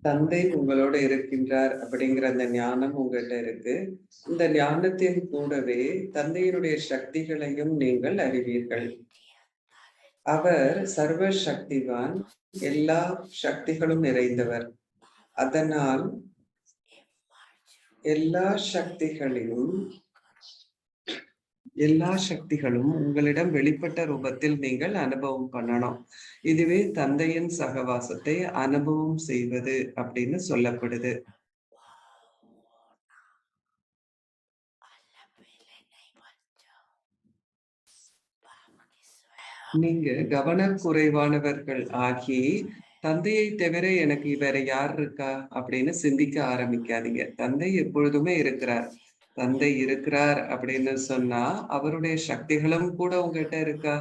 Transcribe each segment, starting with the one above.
தந்தை உங்களோட இருக்கின்றார் அப்படிங்கிற அந்த ஞானம் உங்கள்கிட்ட இருக்கு. இந்த ஞானத்தின் கூடவே தந்தையினுடைய சக்திகளையும் நீங்கள் அறிவீர்கள். அவர் சர்வ சக்திவான், எல்லா சக்திகளும் நிறைந்தவர். அதனால் எல்லா சக்திகளும் உங்களிடம் வெளிப்பட்ட ரூபத்தில் நீங்கள் அனுபவம் பண்ணணும். இதுவே தந்தையின் சகவாசத்தை அனுபவம் செய்வது அப்படின்னு சொல்லப்படுது. நீங்க கவனக்குறைவானவர்கள் ஆகி தந்தையை தவிர எனக்கு வேற யார் இருக்கா அப்படின்னு சிந்திக்க ஆரம்பிக்காதீங்க. தந்தை எப்பொழுதுமே இருக்கிறார். தந்தை இருக்கிறார் அப்படின்னு சொன்னா அவருடைய சக்திகளும் கூட உங்ககிட்ட இருக்கா?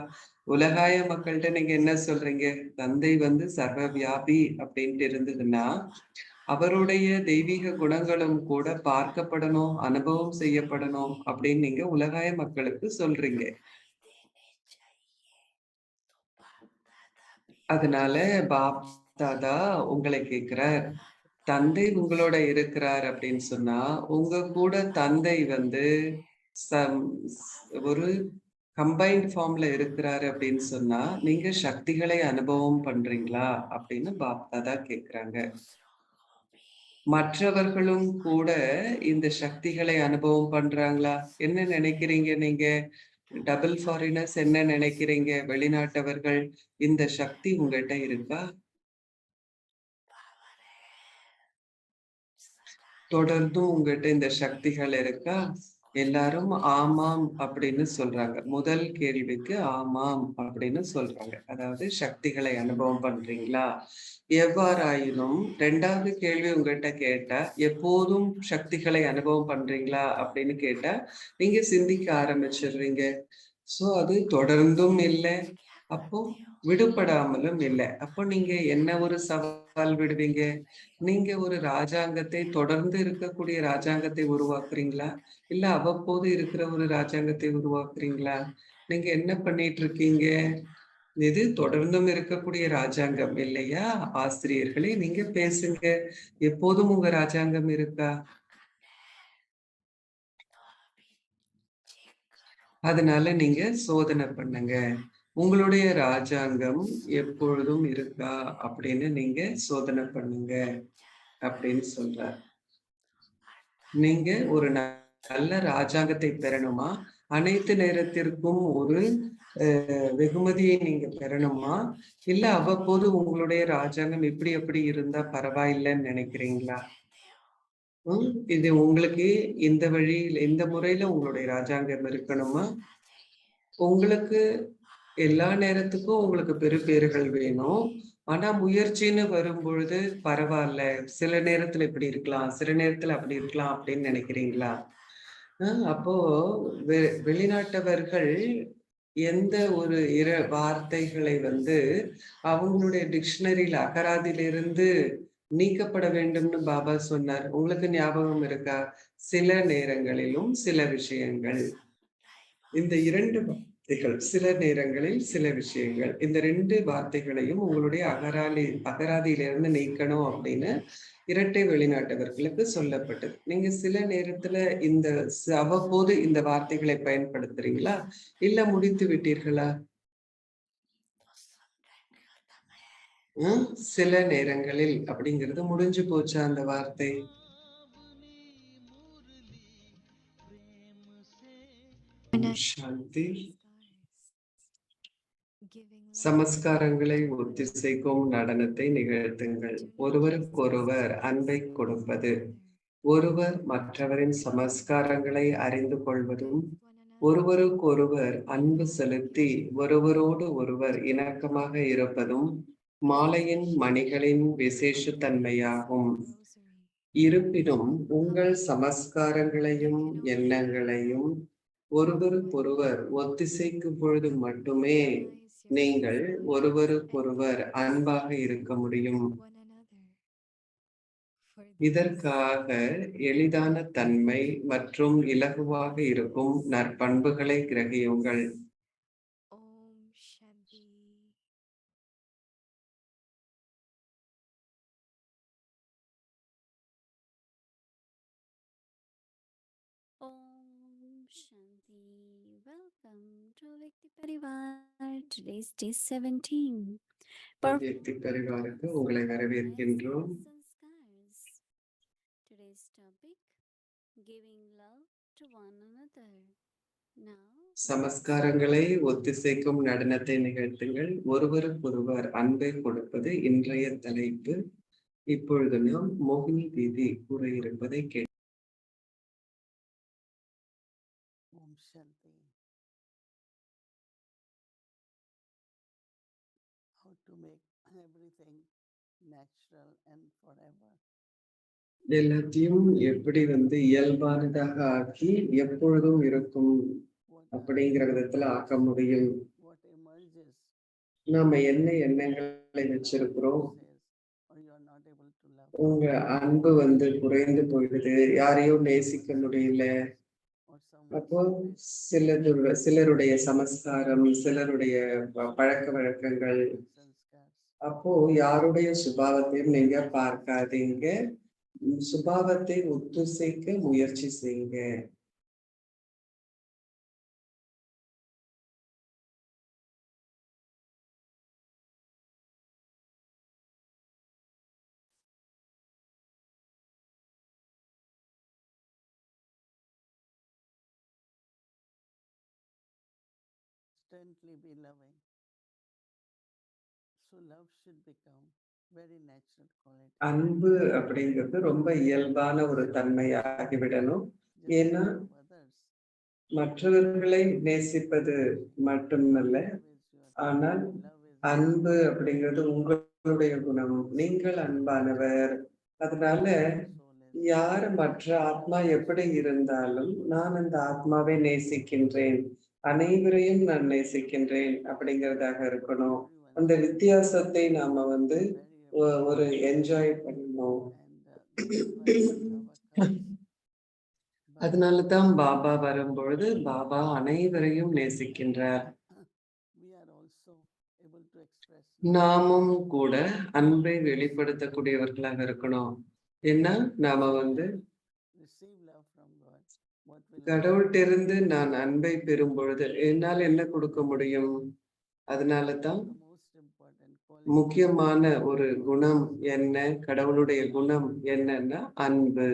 உலகாய மக்கள்கிட்ட நீங்க என்ன சொல்றீங்க? தந்தை சர்வ வியாபி அப்படின்ட்டு இருந்ததுன்னா அவருடைய தெய்வீக குணங்களும் கூட பார்க்கப்படணும், அனுபவம் செய்யப்படணும் அப்படின்னு நீங்க உலகாய மக்களுக்கு சொல்றீங்க. அதனால பாப் தாதா உங்களை கேக்குறார், தந்தை உங்களோட இருக்கிறார் அப்படின்னு சொன்னா உங்க கூட தந்தை ஒரு கம்பைன்ட் ஃபார்ம்ல இருக்கிறாரு அப்படின்னு சொன்னா நீங்க சக்திகளை அனுபவம் பண்றீங்களா அப்படின்னு பாப் தாதா கேக்குறாங்க. மற்றவர்களும் கூட இந்த சக்திகளை அனுபவம் பண்றாங்களா? என்ன நினைக்கிறீங்க நீங்க? டபுள் ஃபாரினர்ஸ் என்ன நினைக்கிறீங்க? வெளிநாட்டவர்கள் இந்த சக்தி உங்கள்கிட்ட இருக்கா? தொடர்ந்தும் உங்ககிட்ட இந்த சக்திகள் இருக்கா? எல்லாரும் ஆமாம் அப்படின்னு சொல்றாங்க. முதல் கேள்விக்கு ஆமாம் அப்படின்னு சொல்றாங்க. அதாவது சக்திகளை அனுபவம் பண்றீங்களா? எவ்வாறாயினும் 2வது கேள்வி உங்ககிட்ட கேட்டா, எப்போதும் சக்திகளை அனுபவம் பண்றீங்களா அப்படின்னு கேட்டா, நீங்க சிந்திக்க ஆரம்பிச்சிடுறீங்க. சோ அது தொடர்ந்தும் இல்லை. அப்போ விடுபடாமலும் இல்லை. அப்போ நீங்க என்ன ஒரு சவால் விடுவீங்க? நீங்க ஒரு ராஜாங்கத்தை தொடர்ந்து இருக்கக்கூடிய ராஜாங்கத்தை உருவாக்குறீங்களா? இல்ல அவ்வப்போது இருக்கிற ஒரு ராஜாங்கத்தை உருவாக்குறீங்களா? நீங்க என்ன பண்ணிட்டு இருக்கீங்க? இது தொடர்ந்தும் இருக்கக்கூடிய ராஜாங்கம் இல்லையா? ஆசிரியர்களே நீங்க பேசுங்க. எப்போதும் உங்க ராஜாங்கம் இருக்கா? அதனால நீங்க சோதனை பண்ணுங்க. உங்களுடைய ராஜாங்கம் எப்பொழுதும் இருக்கா அப்படின்னு நீங்க சோதனை பண்ணுங்க அப்படின்னு சொல்றார். நீங்க ஒரு நல்ல ராஜாங்கத்தை பெறணுமா? அனைத்து நேரத்திற்கும் ஒரு வெகுமதியை நீங்க பெறணுமா? இல்ல அவ்வப்போது உங்களுடைய ராஜாங்கம் இப்படி எப்படி இருந்தா பரவாயில்லைன்னு நினைக்கிறீங்களா? இது உங்களுக்கு இந்த வழியில் இந்த முறையில உங்களுடைய ராஜாங்கம் இருக்கணுமா? உங்களுக்கு எல்லா நேரத்துக்கும் உங்களுக்கு பெறுபேறுகள் வேணும். ஆனா முயற்சின்னு வரும்பொழுது பரவால்ல. சில நேரத்துல இப்படி இருக்கலாம், சில நேரத்துல அப்படி இருக்கலாம் அப்படின்னு நினைக்கிறீங்களா? அப்போ வெளிநாட்டவர்கள் எந்த ஒரு வார்த்தைகளை அவங்களுடைய டிக்ஷனரியில அகராதியிலிருந்து நீக்கப்பட வேண்டும்னு பாபா சொன்னார். உங்களுக்கு ஞாபகம் இருக்கா? சில நேரங்களிலும் சில விஷயங்கள். இந்த 2 வார்த்தைகள், சில நேரங்களில் சில விஷயங்கள். இந்த 2 வார்த்தைகளையும் உங்களுடைய அகராதியிலிருந்து நீக்கணும் அப்படின்னு இரட்டை வெளிநாட்டவர்களுக்கு சொல்லப்பட்டது. நீங்க சில நேரத்துல அவ்வப்போது இந்த வார்த்தைகளை பயன்படுத்துறீங்களா? இல்ல முடித்து விட்டீர்களா? சில நேரங்களில் அப்படிங்கிறது முடிஞ்சு போச்சா அந்த வார்த்தை? சாந்தி. சமஸ்காரங்களை ஒத்திசைக்கும் நடனத்தை நிகழ்த்துங்கள். ஒருவருக்கொருவர் அன்பை கொடுப்பது, ஒருவர் மற்றவரின் சமஸ்காரங்களை அறிந்து கொள்வதும், ஒருவருக்கொருவர் அன்பு செலுத்தி ஒருவரோடு ஒருவர் இணக்கமாக இருப்பதும் மாலையின் மணிகளின் விசேஷத்தன்மையாகும். இருப்பினும் உங்கள் சமஸ்காரங்களையும் எண்ணங்களையும் ஒருவருக்கொருவர் ஒத்திசைக்கும் பொழுது மட்டுமே நீங்கள் ஒருவருக்கொருவர் அன்பாக இருக்க முடியும். இதற்காக எளிதான தன்மை மற்றும் இலகுவாக இருக்கும் நற்பண்புகளை கிரகியுங்கள். Shanti. Welcome to Vikti Parivar. Today's day 17. வியக்தி பரிவாருக்கு உங்களை வரவேற்கின்றோம். Sanskars. Today's topic: giving love to one another. Now, சமஸ்காரங்களை ஒத்திசைக்கும் நடனத்தை நிகழ்த்துங்கள். ஒருவருக்கொருவர் அன்பை கொடுப்பது இன்றைய தலைப்பு. இப்பொழுது நாம் மோகினி தீதி கூற இருப்பதை கேட்க. Om Shanti. How to make everything natural and forever. எல்லாத்தையும் எப்படி இயல்பானதாக ஆக்கி எப்பொழுதும் இருக்கும் அப்படிங்கிற விதத்துல ஆக்க முடியும். What emerges, நாம என்ன எண்ணங்களை வச்சிருக்கிறோம், or you are not able to love, உங்க அன்பு குறைந்து போயிடுது, யாரையும் நேசிக்க முடியல. or அப்போ someone சிலருடைய சமஸ்காரம், சிலருடைய பழக்க வழக்கங்கள், sanskars. அப்போ யாருடைய சுபாவத்தையும் நீங்க பார்க்காதீங்க, சுபாவத்தை ஒத்துசைக்க முயற்சி செய்யுங்க. Constantly be loving. So love should become very natural quality. அன்பு அப்படிங்கிறது ரொம்ப இயல்பான ஒரு தன்மையாகிவிடணும். Just ஏன்னா love others. மற்றவர்களை நேசிப்பது மட்டுமல்ல, Love is your ஆனால் love is அன்பு அப்படிங்கிறது உங்களுடைய குணம். நீங்கள் அன்பானவர். அதனால soul is யார் மற்ற ஆத்மா எப்படி இருந்தாலும் நான் அந்த ஆத்மாவை நேசிக்கின்றேன், அனைவரையும் நான் நேசிக்கின்றேன் அப்படிங்கிறதாக இருக்கணும். அந்த வித்தியாசத்தை நாம ஒரு என்ஜாய் பண்ணணும். அதனாலதான் பாபா வரும்பொழுது பாபா அனைவரையும் நேசிக்கின்றார். நாமும் கூட அன்பை வெளிப்படுத்தக்கூடியவர்களாக இருக்கணும். ஏன்னா நாம கடவுள்கிட்ட நான் அன்பை பெறும் பொழுது என்னால் என்ன கொடுக்க முடியும்? அதனாலதான் முக்கியமான ஒரு குணம் என்ன, கடவுளுடைய குணம் என்னன்னா அன்பு.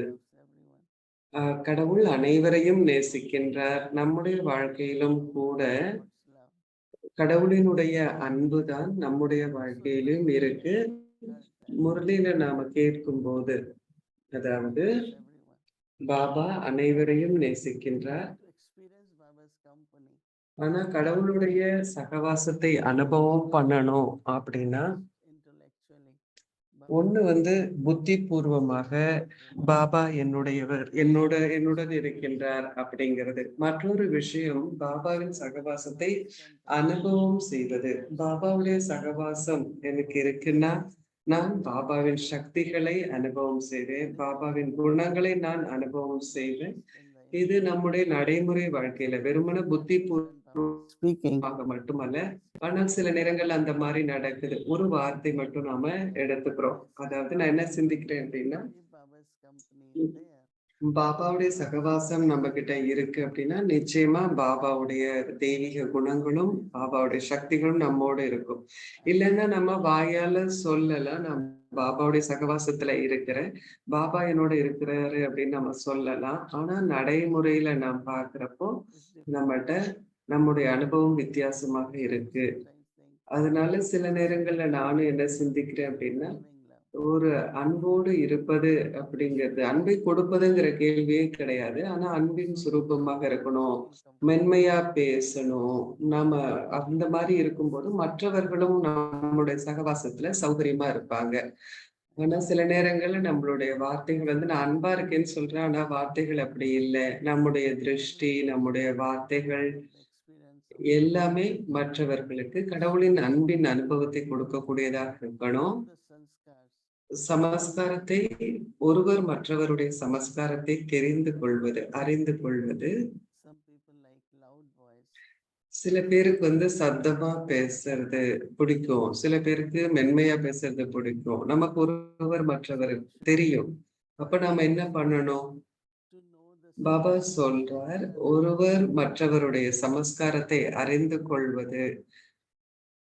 கடவுள் அனைவரையும் நேசிக்கின்றார். நம்முடைய வாழ்க்கையிலும் கூட கடவுளினுடைய அன்புதான் நம்முடைய வாழ்க்கையிலும் இருக்கு. முரளியில நாம கேட்கும் போது, அதாவது பாபா அனைவரையும் நேசிக்கின்றார். ஆனா கடவுளுடைய சகவாசத்தை அனுபவம் பண்ணணும் அப்படின்னா ஒண்ணு புத்தி பூர்வமாக பாபா என்னுடையவர், என்னுடன் இருக்கின்றார் அப்படிங்கிறது. மற்றொரு விஷயம் பாபாவின் சகவாசத்தை அனுபவம் செய்வது. பாபாவுடைய சகவாசம் எனக்கு இருக்குன்னா நான் பாபாவின் சக்திகளை அனுபவம் செய்வேன், பாபாவின் குணங்களை நான் அனுபவம் செய்வேன். இது நம்முடைய நடைமுறை வாழ்க்கையில வெறுமன புத்தி பூர்வமாக மட்டுமல்ல, ஆனால் சில நேரங்கள் அந்த மாதிரி நடக்குது. ஒரு வார்த்தை மட்டும் நாம எடுத்துக்கிறோம். அதாவது நான் என்ன சிந்திக்கிறேன் அப்படின்னா, பாபாவுடைய சகவாசம் நம்ம கிட்ட இருக்கு அப்படின்னா நிச்சயமா பாபாவுடைய தெய்வீக குணங்களும் பாபாவுடைய சக்திகளும் நம்மோட இருக்கும். இல்லைன்னா நம்ம வாயால சொல்லலாம், நான் பாபாவுடைய சகவாசத்துல இருக்கிறேன், பாபா என்னோட இருக்கிறாரு அப்படின்னு நம்ம சொல்லலாம். ஆனா நடைமுறையில நாம் பார்க்கிறப்போ நம்முடைய அனுபவம் வித்தியாசமாக இருக்கு. அதனால சில நேரங்கள்ல நானும் என்ன சிந்திக்கிறேன் அப்படின்னா, ஒரு அன்போடு இருப்பது அப்படிங்கிறது, அன்பை கொடுப்பதுங்கிற கேள்வியே கிடையாது. ஆனா அன்பின் சுரூபமாக இருக்கணும், மென்மையா பேசணும். நாம அந்த மாதிரி இருக்கும்போது மற்றவர்களும் நம்முடைய சகவாசத்துல சௌகரியமா இருப்பாங்க. ஆனா சில நேரங்கள்ல நம்மளுடைய வார்த்தைகள் நான் அன்பா இருக்கேன்னு சொல்றேன், ஆனா வார்த்தைகள் அப்படி இல்லை. நம்முடைய திருஷ்டி, நம்முடைய வார்த்தைகள் எல்லாமே மற்றவர்களுக்கு கடவுளின் அன்பின் அனுபவத்தை கொடுக்கக்கூடியதாக இருக்கணும். சமஸ்காரத்தை ஒருவர் மற்றவருடைய சமஸ்காரத்தை தெரிந்து கொள்வது, அறிந்து கொள்வது. சில பேருக்கு சத்தமா பேசுறது பிடிக்கும், சில பேருக்கு மென்மையா பேசுறது பிடிக்கும். நமக்கு ஒருவர் மற்றவர் தெரியும். அப்ப நாம என்ன பண்ணணும்? பாபா சொல்றார், ஒருவர் மற்றவருடைய சமஸ்காரத்தை அறிந்து கொள்வது,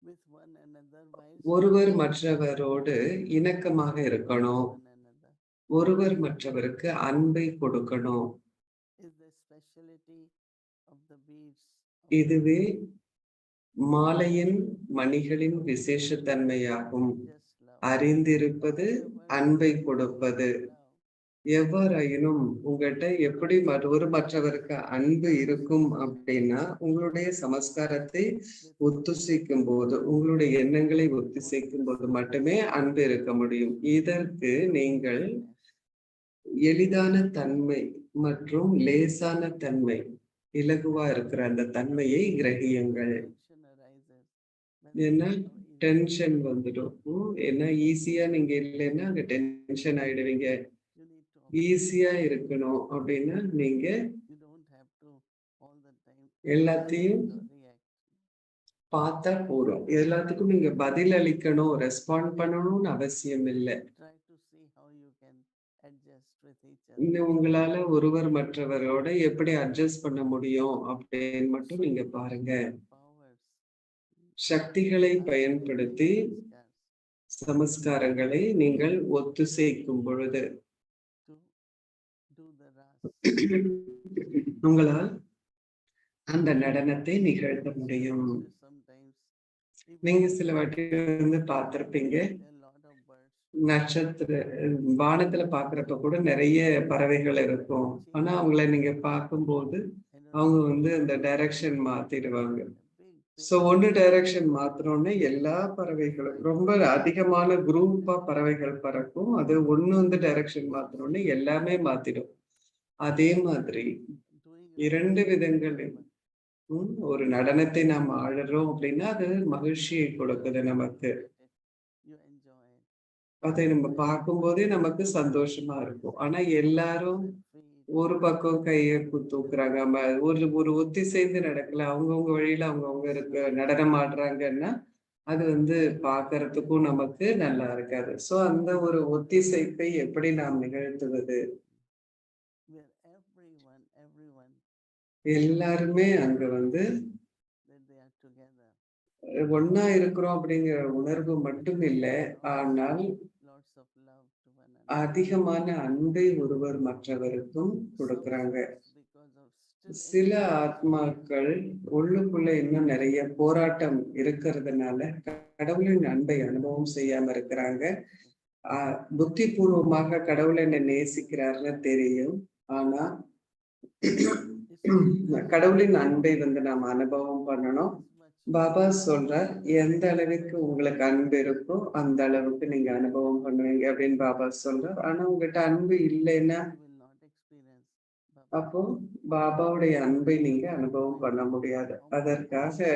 with one another while ஒருவர் sharing மற்றவரோடு இணக்கமாக இருக்கணும், one another ஒருவர் மற்றவருக்கு அன்பை கொடுக்கணும். is the speciality of the beads of the இதுவே மாலையின் மணிகளின் விசேஷத்தன்மையாகும். just love. அறிந்திருப்பது அன்பை கொடுப்பது. Love எவ்வாறாயினும் உங்கள்கிட்ட எப்படி ஒரு மற்றவருக்கு அன்பு இருக்கும் அப்படின்னா, உங்களுடைய சமஸ்காரத்தை ஒத்துசைக்கும் போது, உங்களுடைய எண்ணங்களை ஒத்திசைக்கும் போது மட்டுமே அன்பு இருக்க முடியும். இதற்கு நீங்கள் எளிதான தன்மை மற்றும் லேசான தன்மை, இலகுவா இருக்கிற அந்த தன்மையை கிரகியுங்கள். tension arises when ஏன்னா so easy. டென்ஷன் வந்துடும். ஏன்னா ஈஸியா நீங்க இல்லைன்னா அங்க டென்ஷன் ஆயிடுவீங்க. You need to ஈஸியா இருக்கணும் அப்படின்னா நீங்க you don't have to all the time எல்லாத்தையும் react. பார்த்தா போதும். எல்லாத்துக்கும் நீங்க பதில் அளிக்கணும், ரெஸ்பாண்ட் பண்ணணும்னு அவசியம் இல்லை. Try to see how you can adjust with each other. இன்னும் உங்களால ஒருவர் மற்றவரோட எப்படி அட்ஜஸ்ட் பண்ண முடியும் அப்படின்னு மட்டும் நீங்க பாருங்க. Powers. சக்திகளை பயன்படுத்தி Scars சமஸ்காரங்களை நீங்கள் ஒத்துசைக்கும் பொழுது to do the ras. உங்களால் அந்த நடனத்தை நிகழ்த்த முடியும். Sometimes நீங்க சில வாட்டி வந்து பார்த்திருப்பீங்க, a lot of birds. நட்சத்திர வானத்துல பாக்குறப்ப கூட நிறைய பறவைகள் இருக்கும். ஆனா அவங்கள நீங்க பார்க்கும்போது அவங்க வந்து அந்த டைரக்ஷன் மாத்திடுவாங்க. சோ ஒன்னு டைரக்ஷன் மாத்தினோடனே எல்லா பறவைகளும் ரொம்ப அதிகமான குரூப்பா பறவைகள் பறக்கும். அது ஒண்ணு வந்து டைரக்ஷன் மாத்தினோடனே எல்லாமே மாத்திடும். அதே மாதிரி இரண்டு விதங்களில் ஒரு நடனத்தை நாம் ஆடுறோம் அப்படின்னா அது மகிழ்ச்சியை கொடுக்குது நமக்கு. You enjoy it. அதை நம்ம பார்க்கும்போதே நமக்கு சந்தோஷமா இருக்கும். ஆனா எல்லாரும் ஒரு பக்கம் கையை தூக்குறாங்க, ஒரு ஒத்திசைந்து நடக்கல, அவங்கவுங்க வழியில அவங்கவுங்க இருக்கு நடனம் ஆடுறாங்கன்னா அது வந்து பார்க்கறதுக்கும் நமக்கு நல்லா இருக்காது. சோ அந்த ஒரு ஒத்திசைப்பை எப்படி நாம் நிகழ்த்துவது? Where everyone எல்லாருமே அங்க வந்து that they are together. ஒண்ணா இருக்கிறோம் அப்படிங்கிற உணர்வு மட்டும் இல்லை, ஆனால் Lots of love to one another. அதிகமான அன்பை ஒருவர் மற்றவருக்கும் கொடுக்கறாங்க. Because of still சில ஆத்மாக்கள் உள்ளுக்குள்ள இன்னும் நிறைய போராட்டம் இருக்கிறதுனால கடவுளின் அன்பை அனுபவம் செய்யாம இருக்கிறாங்க. புத்தி பூர்வமாக கடவுளை என்ன நேசிக்கிறாருன்னு தெரியும், ஆனா கடவுளின் அன்பை வந்து நாம் அனுபவம் பண்ணணும். பாபா சொல்றார், எந்த அளவுக்கு உங்களுக்கு அன்பு இருக்கோ அந்த அளவுக்கு நீங்க அனுபவம் பண்ணுவீங்க அப்படின்னு பாபா சொல்றார். ஆனா உங்ககிட்ட அன்பு இல்லைன்னா அப்போ பாபாவுடைய அன்பை நீங்க அனுபவம் பண்ண முடியாது. அதற்காக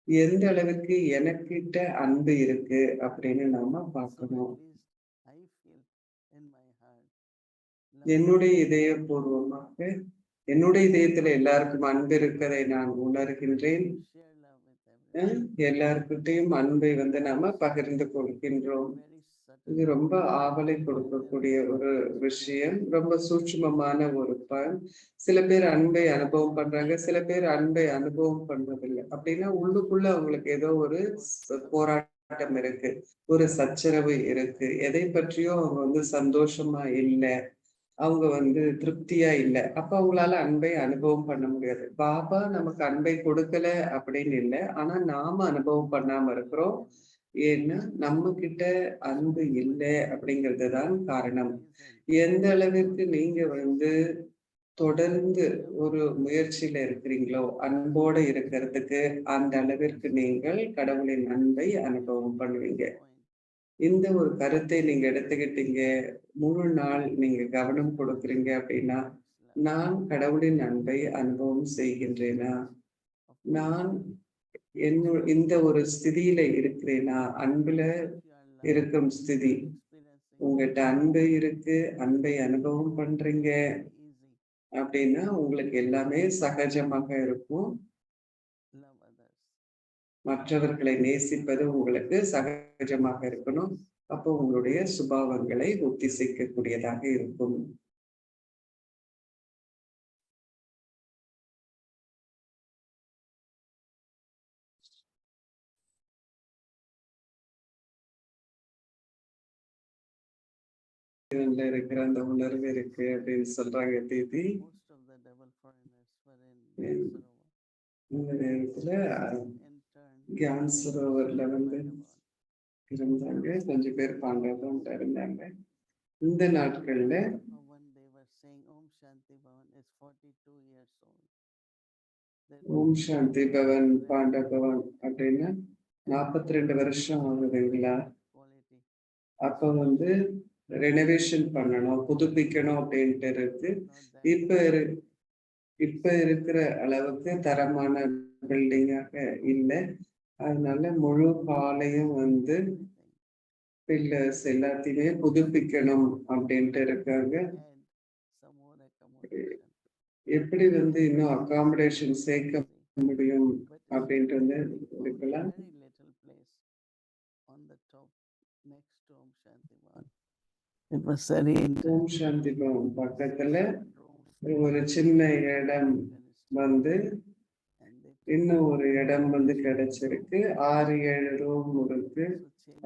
எந்த அளவுக்கு எனக்கிட்ட அன்பு இருக்கு அப்படின்னு நாம பார்க்கணும். என்னுடைய இதயபூர்வமாக என்னுடைய இதயத்துல எல்லாருக்கும் அன்பு இருக்கதை நான் உணர்கின்றேன். எல்லாருக்கிட்டையும் அன்பை வந்து நாம பகிர்ந்து கொள்கின்றோம். இது ரொம்ப ஆவலை கொடுக்கக்கூடிய ஒரு விஷயம், ரொம்ப சூட்சுமமான ஒரு சில பேர் அன்பை அனுபவம் பண்றாங்க, சில பேர் அன்பை அனுபவம் பண்றதில்லை. அப்படின்னா உள்ளுக்குள்ள அவங்களுக்கு ஏதோ ஒரு போராட்டம் இருக்கு, ஒரு சச்சரவு இருக்கு, எதை பற்றியோ அவங்க வந்து சந்தோஷமா இல்லை, அவங்க வந்து திருப்தியா இல்லை. அப்ப அவங்களால அன்பை அனுபவம் பண்ண முடியாது. பாபா நமக்கு அன்பை கொடுக்கல அப்படின்னு இல்லை, ஆனா நாம அனுபவம் பண்ணாம இருக்கிறோம். ஏன்னா நம்ம கிட்ட அன்பு இல்லை அப்படிங்கிறது தான் காரணம். எந்த அளவிற்கு நீங்க வந்து தொடர்ந்து ஒரு முயற்சியில இருக்கிறீங்களோ அன்போட இருக்கிறதுக்கு, அந்த அளவிற்கு நீங்கள் கடவுளின் அன்பை அனுபவம் பண்ணுவீங்க. இந்த ஒரு கருத்தை நீங்க எடுத்துக்கிட்டீங்க, முழு நாள் நீங்க கவனம் கொடுக்குறீங்க அப்படின்னா, நான் கடவுளின் அன்பை அனுபவம் செய்கின்றேனா, நான் இந்த ஒரு ஸ்திதியில இருக்கிறேனா, அன்புல இருக்கும் ஸ்திதி. உங்ககிட்ட அன்பு இருக்கு, அன்பை அனுபவம் பண்றீங்க அப்படின்னா உங்களுக்கு எல்லாமே சகஜமாக இருக்கும். மற்றவர்களை நேசிப்பது உங்களுக்கு சகஜமாக இருக்கணும். அப்போ உங்களுடைய சுபாவங்களை ஒத்திசைக்கக்கூடியதாக இருக்கும். ஜீவன்ல இருக்கிற அந்த உணர்வு இருக்கு அப்படின்னு சொல்றாங்க தீதி. Most of the devil foreigners were in um Sarovar. இந்த நேரத்துல In turn, Gyan many சரோவர்ல were வந்து Pandavas. இருந்தாங்க, கொஞ்சம் பேர் பாண்டவன்ல இருந்தாங்க. இந்த நாட்கள்ல When they were saying Om Shanti Bhavan is 42 years old. That Om means சாந்தி பவன் பாண்டபவன் அப்படின்னா 42 வருஷம் ஆகுதுங்களா? quality. அப்ப வந்து ரெனோவேஷன் பண்ணணும், புதுப்பிக்கணும் அப்படின்ட்டு இருக்கு. Not that இப்ப இப்ப இருக்கிற அளவுக்கு தரமான பில்டிங்காக இல்லை. அதனால முழு பாலையும் வந்து பில்லர்ஸ் எல்லாத்தையுமே புதுப்பிக்கணும் அப்படின்ட்டு இருக்காங்க. add some more accommodation. எப்படி வந்து இன்னும் அகாமடேஷன் சேர்க்க முடியும் But it அப்படின்ட்டு வந்து was இருக்கலாம். very little place on the top next to Om Shanti Bhavan. It was very ஓம் சாந்தி பவன் பக்கத்துல rooms ஒரு சின்ன இடம் வந்து and they இன்னும் ஒரு இடம் வந்து கிடைச்சிருக்கு. 6-7 ரூம் இருக்கு.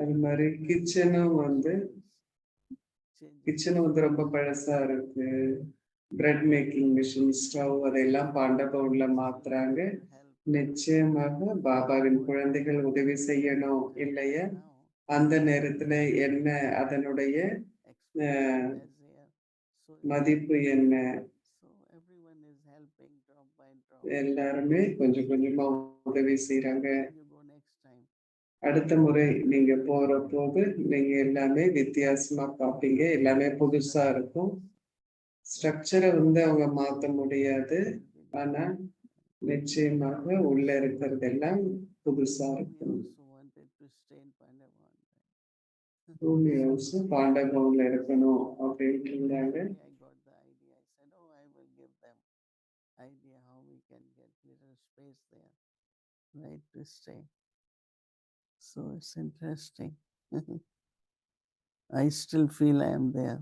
அது மாதிரி கிச்சனும் வந்து கிச்சனும் வந்து ரொம்ப பழசா இருக்கு. பிரெட் மேக்கிங் மிஷின், ஸ்டவ் அதெல்லாம் பாண்டபவன்ல மாத்துறாங்க. நிச்சயமாக பாபாவின் குழந்தைகள் உதவி செய்யணும் இல்லையா? அந்த நேரத்துல என்ன அதனுடைய மதிப்பு என்ன? எல்லாருமே கொஞ்சம் கொஞ்சமா உதவி செய்யறாங்க. அடுத்த முறை நீங்க போற போது நீங்க எல்லாமே வித்தியாசமா பார்ப்பீங்க, எல்லாமே புதுசா இருக்கும். ஸ்ட்ரக்சரை வந்து அவங்க மாத்த முடியாது, ஆனா நிச்சயமாக உள்ள இருக்கிறதெல்லாம் புதுசா இருக்கும். பூமி ஹவுஸ் பாண்டபவன்ல இருக்கணும் அப்படின்ட்டு இருந்தாங்க. idea how we can get little space there, right, to stay. So it's interesting. I still feel I am there.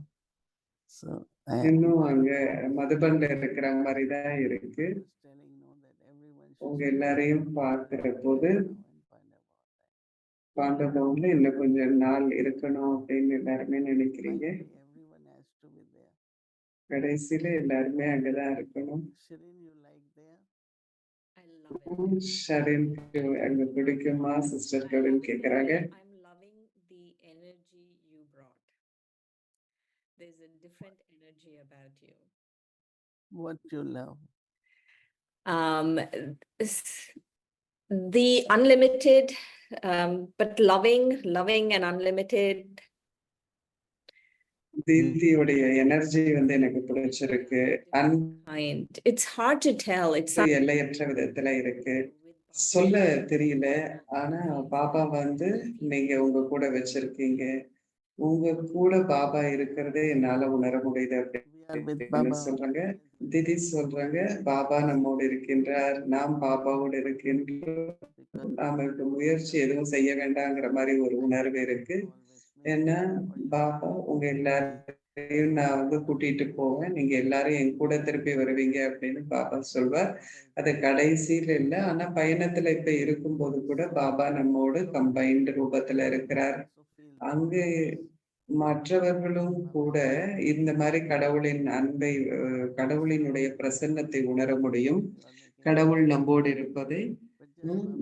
So I am இன்னும் அங்க மதுபன்ல இருக்கிற மாதிரி தான் இருக்கு. just telling no that everyone should உங்க stay எல்லாரையும் பார்க்கிற போது now in Pandava. பாண்டபவன்ல இன்னும் கொஞ்சம் நாள் இருக்கணும் அப்படின்னு எல்லாருமே நினைக்கிறீங்க. Finally, everyone has to be there. கடைசியில எல்லாருமே அங்கதான் இருக்கணும். Shirin, you like there? I love it. ஷரின்க்கு அங்க பிடிக்குமா சிஸ்டர் அப்படின்னு கேக்குறாங்க. I'm loving the energy you brought. There's a different energy about you. What you love? s- the unlimited, but loving and unlimited. தீதியோடைய energy வந்து எனக்கு பிடிச்சிருக்கு. Kind. It's hard to tell. It's அன்பு எல்லையற்ற விதத்துல இருக்கு, சொல்ல தெரியல. ஆனா பாபா வந்து நீங்க உங்க கூட வச்சிருக்கீங்க. உங்க கூட பாபா இருக்கிறதே என்னால உணர முடியுது We are with அப்படின்னு Baba. சொல்றாங்க. திதி சொல்றாங்க, பாபா நம்மோடு இருக்கின்றார், நாம் பாபாவோடு இருக்கின்றோம், Because நாம இப்ப முயற்சி எதுவும் செய்ய வேண்டாங்கிற மாதிரி ஒரு உணர்வு இருக்கு. ஏன்னா பாபா உங்க எல்லாரையும் நான் வந்து கூட்டிட்டு போவேன், நீங்க எல்லாரும் என் கூட திருப்பி வருவீங்க அப்படின்னு பாபா சொல்வார். அது கடைசியில இல்ல, ஆனா பயணத்துல இப்ப இருக்கும்போது கூட பாபா நம்மோடு கம்பைன்டு ரூபத்துல இருக்கிறார். அங்கு மற்றவர்களும் கூட இந்த மாதிரி கடவுளின் அன்பை, கடவுளினுடைய பிரசன்னத்தை உணர முடியும். கடவுள் நம்மோடு இருப்பதை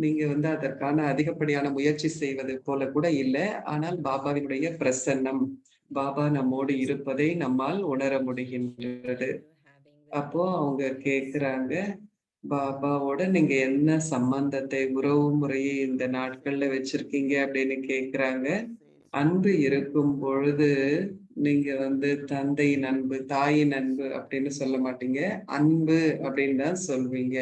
நீங்க வந்து அதற்கான அதிகப்படியான முயற்சி செய்வது போல கூட இல்லை, ஆனால் பாபாவினுடைய பிரசன்னம், பாபா நம்மோடு இருப்பதை நம்மால் உணர முடிகின்றது. அப்போ அவங்க கேக்குறாங்க, பாபாவோட நீங்க என்ன சம்பந்தத்தை, உறவு முறையை இந்த நாட்கள்ல வச்சிருக்கீங்க அப்படின்னு கேக்குறாங்க. அன்பு இருக்கும் பொழுது நீங்க வந்து தந்தையின் அன்பு, தாயின் அன்பு அப்படின்னு சொல்ல மாட்டீங்க, அன்பு அப்படின்னு தான் சொல்வீங்க.